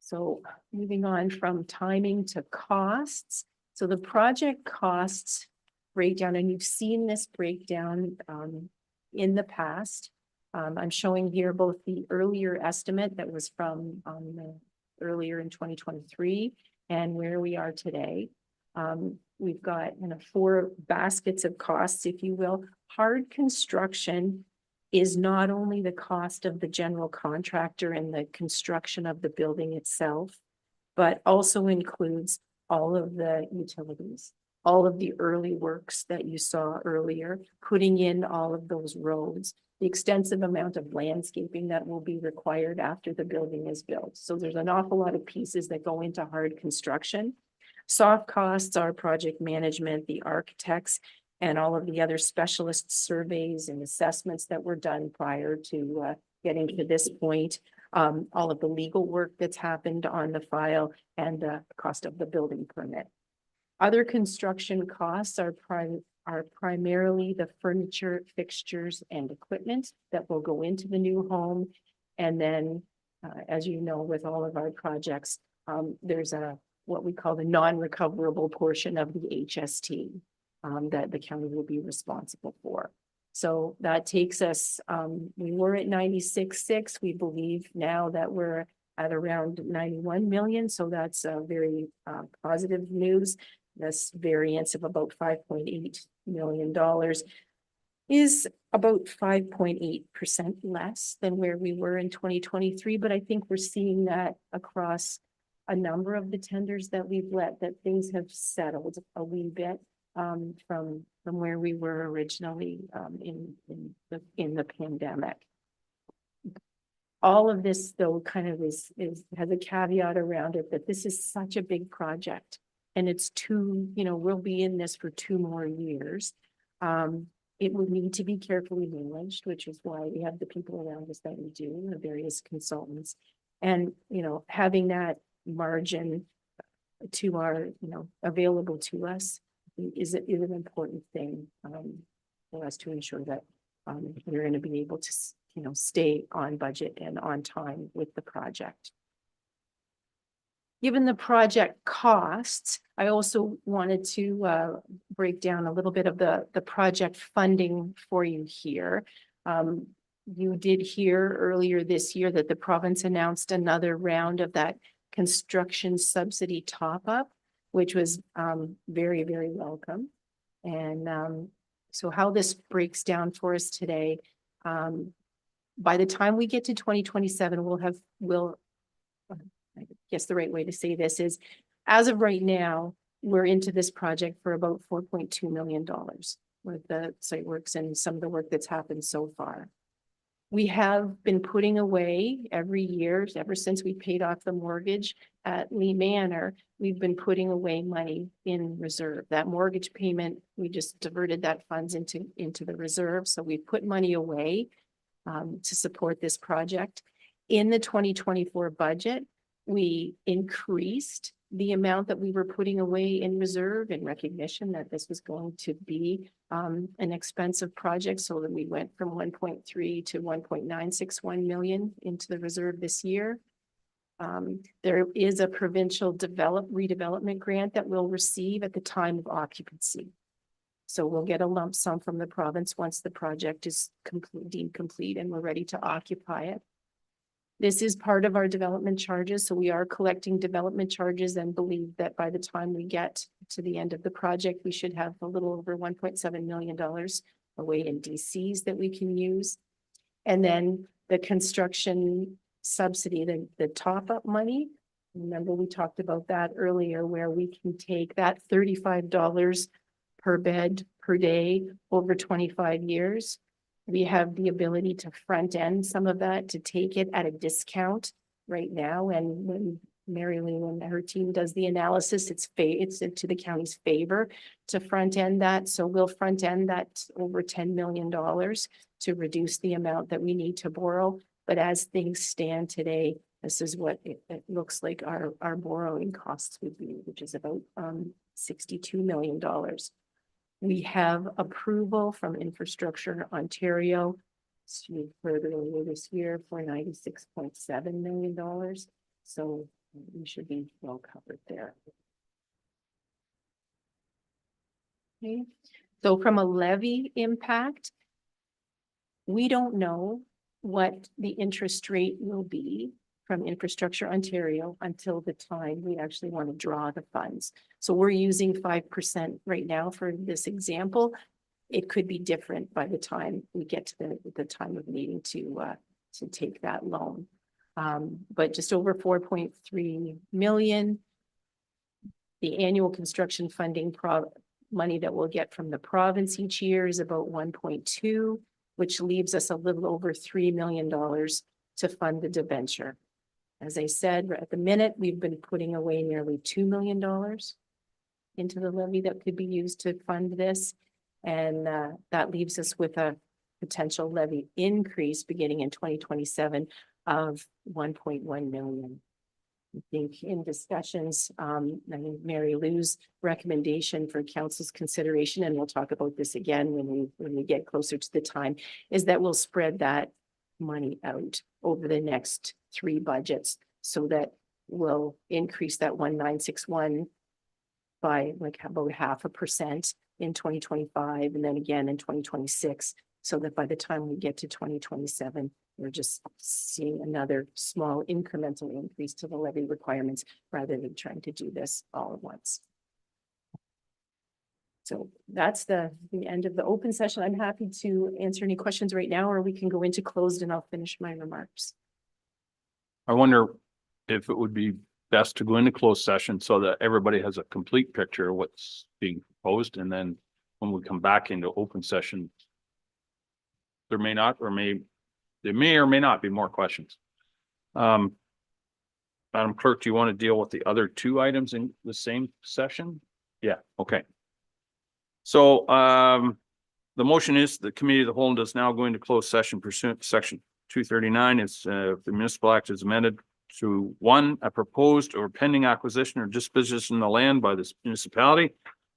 So moving on from timing to costs. So the project costs breakdown, and you've seen this breakdown in the past. I'm showing here both the earlier estimate that was from earlier in 2023 and where we are today. We've got 4 baskets of costs, if you will. Hard construction is not only the cost of the general contractor and the construction of the building itself, but also includes all of the utilities, all of the early works that you saw earlier, putting in all of those roads, the extensive amount of landscaping that will be required after the building is built. So there's an awful lot of pieces that go into hard construction. Soft costs are project management, the architects, and all of the other specialist surveys and assessments that were done prior to getting to this point. All of the legal work that's happened on the file and the cost of the building permit. Other construction costs are primarily the furniture, fixtures, and equipment that will go into the new home. And then, as you know, with all of our projects, there's what we call the non-recoverable portion of the HST that the county will be responsible for. So that takes us, we were at 96.6. We believe now that we're at around 91 million. So that's very positive news. This variance of about $5.8 million is about 5.8% less than where we were in 2023. But I think we're seeing that across a number of the tenders that we've let, that things have settled a wee bit from where we were originally in the pandemic. All of this though kind of has a caveat around it that this is such a big project. And it's we'll be in this for 2 more years. It would need to be carefully managed, which is why we have the people around us that we do, the various consultants. And, having that margin to our, available to us is an important thing for us to ensure that we're going to be able to, stay on budget and on time with the project. Given the project costs, I also wanted to break down a little bit of the project funding for you here. You did hear earlier this year that the province announced another round of that construction subsidy top-up, which was very, very welcome. And so how this breaks down for us today, by the time we get to 2027, I guess the right way to say this is, as of right now, we're into this project for about $4.2 million with the site works and some of the work that's happened so far. We have been putting away every year, ever since we paid off the mortgage at Lee Manor, we've been putting away money in reserve. That mortgage payment, we just diverted that funds into the reserve. So we put money away to support this project. In the 2024 budget, we increased the amount that we were putting away in reserve in recognition that this was going to be an expensive project, so that we went from 1.3 to 1.961 million into the reserve this year. There is a provincial redevelopment grant that we'll receive at the time of occupancy. So we'll get a lump sum from the province once the project is deemed complete and we're ready to occupy it. This is part of our development charges. So we are collecting development charges and believe that by the time we get to the end of the project, we should have a little over $1.7 million away in DCs that we can use. And then the construction subsidy, the top-up money. Remember, we talked about that earlier, where we can take that $35 per bed per day over 25 years. We have the ability to front end some of that, to take it at a discount right now. And when Mary Lou and her team does the analysis, it's to the county's favor to front end that. So we'll front end that over $10 million to reduce the amount that we need to borrow. But as things stand today, this is what it looks like our borrowing costs would be, which is about $62 million. We have approval from Infrastructure Ontario further earlier this year for $96.7 million. So we should be well covered there. Okay, so from a levy impact, we don't know what the interest rate will be from Infrastructure Ontario until the time we actually want to draw the funds. So we're using 5% right now for this example. It could be different by the time we get to the time of needing to take that loan. But just over 4.3 million. The annual construction funding money that we'll get from the province each year is about 1.2, which leaves us a little over $3 million to fund the debenture. As I said, at the minute, we've been putting away nearly $2 million into the levy that could be used to fund this. And that leaves us with a potential levy increase beginning in 2027 of 1.1 million. I think in discussions, I mean, Mary Lou's recommendation for council's consideration, and we'll talk about this again when we get closer to the time, is that we'll spread that money out over the next 3 budgets so that we'll increase that 1,961 by like about 0.5% in 2025 and then again in 2026, so that by the time we get to 2027, we're just seeing another small incremental increase to the levy requirements rather than trying to do this all at once. So that's the end of the open session. I'm happy to answer any questions right now, or we can go into closed and I'll finish my remarks. I wonder if it would be best to go into closed session so that everybody has a complete picture of what's being proposed. And then when we come back into open session, there may not, or there may or may not be more questions. Madam Clerk, do you want to deal with the other two items in the same session? Yeah, okay. So, the motion is the committee of the whole does now go into closed session pursuant to section 239. It's, the municipal act is amended to one, a proposed or pending acquisition or disposition of land by this municipality,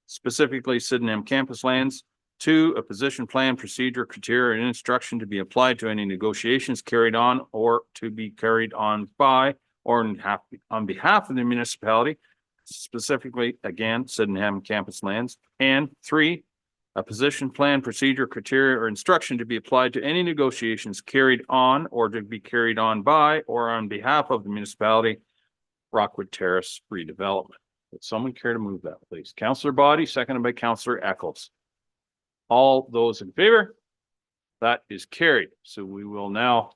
specifically Sydenham campus lands. Two, a position plan, procedure, criteria, and instruction to be applied to any negotiations carried on or to be carried on by or on behalf of the municipality, specifically, again, Sydenham campus lands. And three, a position plan, procedure, criteria, or instruction to be applied to any negotiations carried on or to be carried on by or on behalf of the municipality, Rockwood Terrace redevelopment. Would someone care to move that, please? Councillor Body, seconded by Councillor Eccles. All those in favor? That is carried. So we will now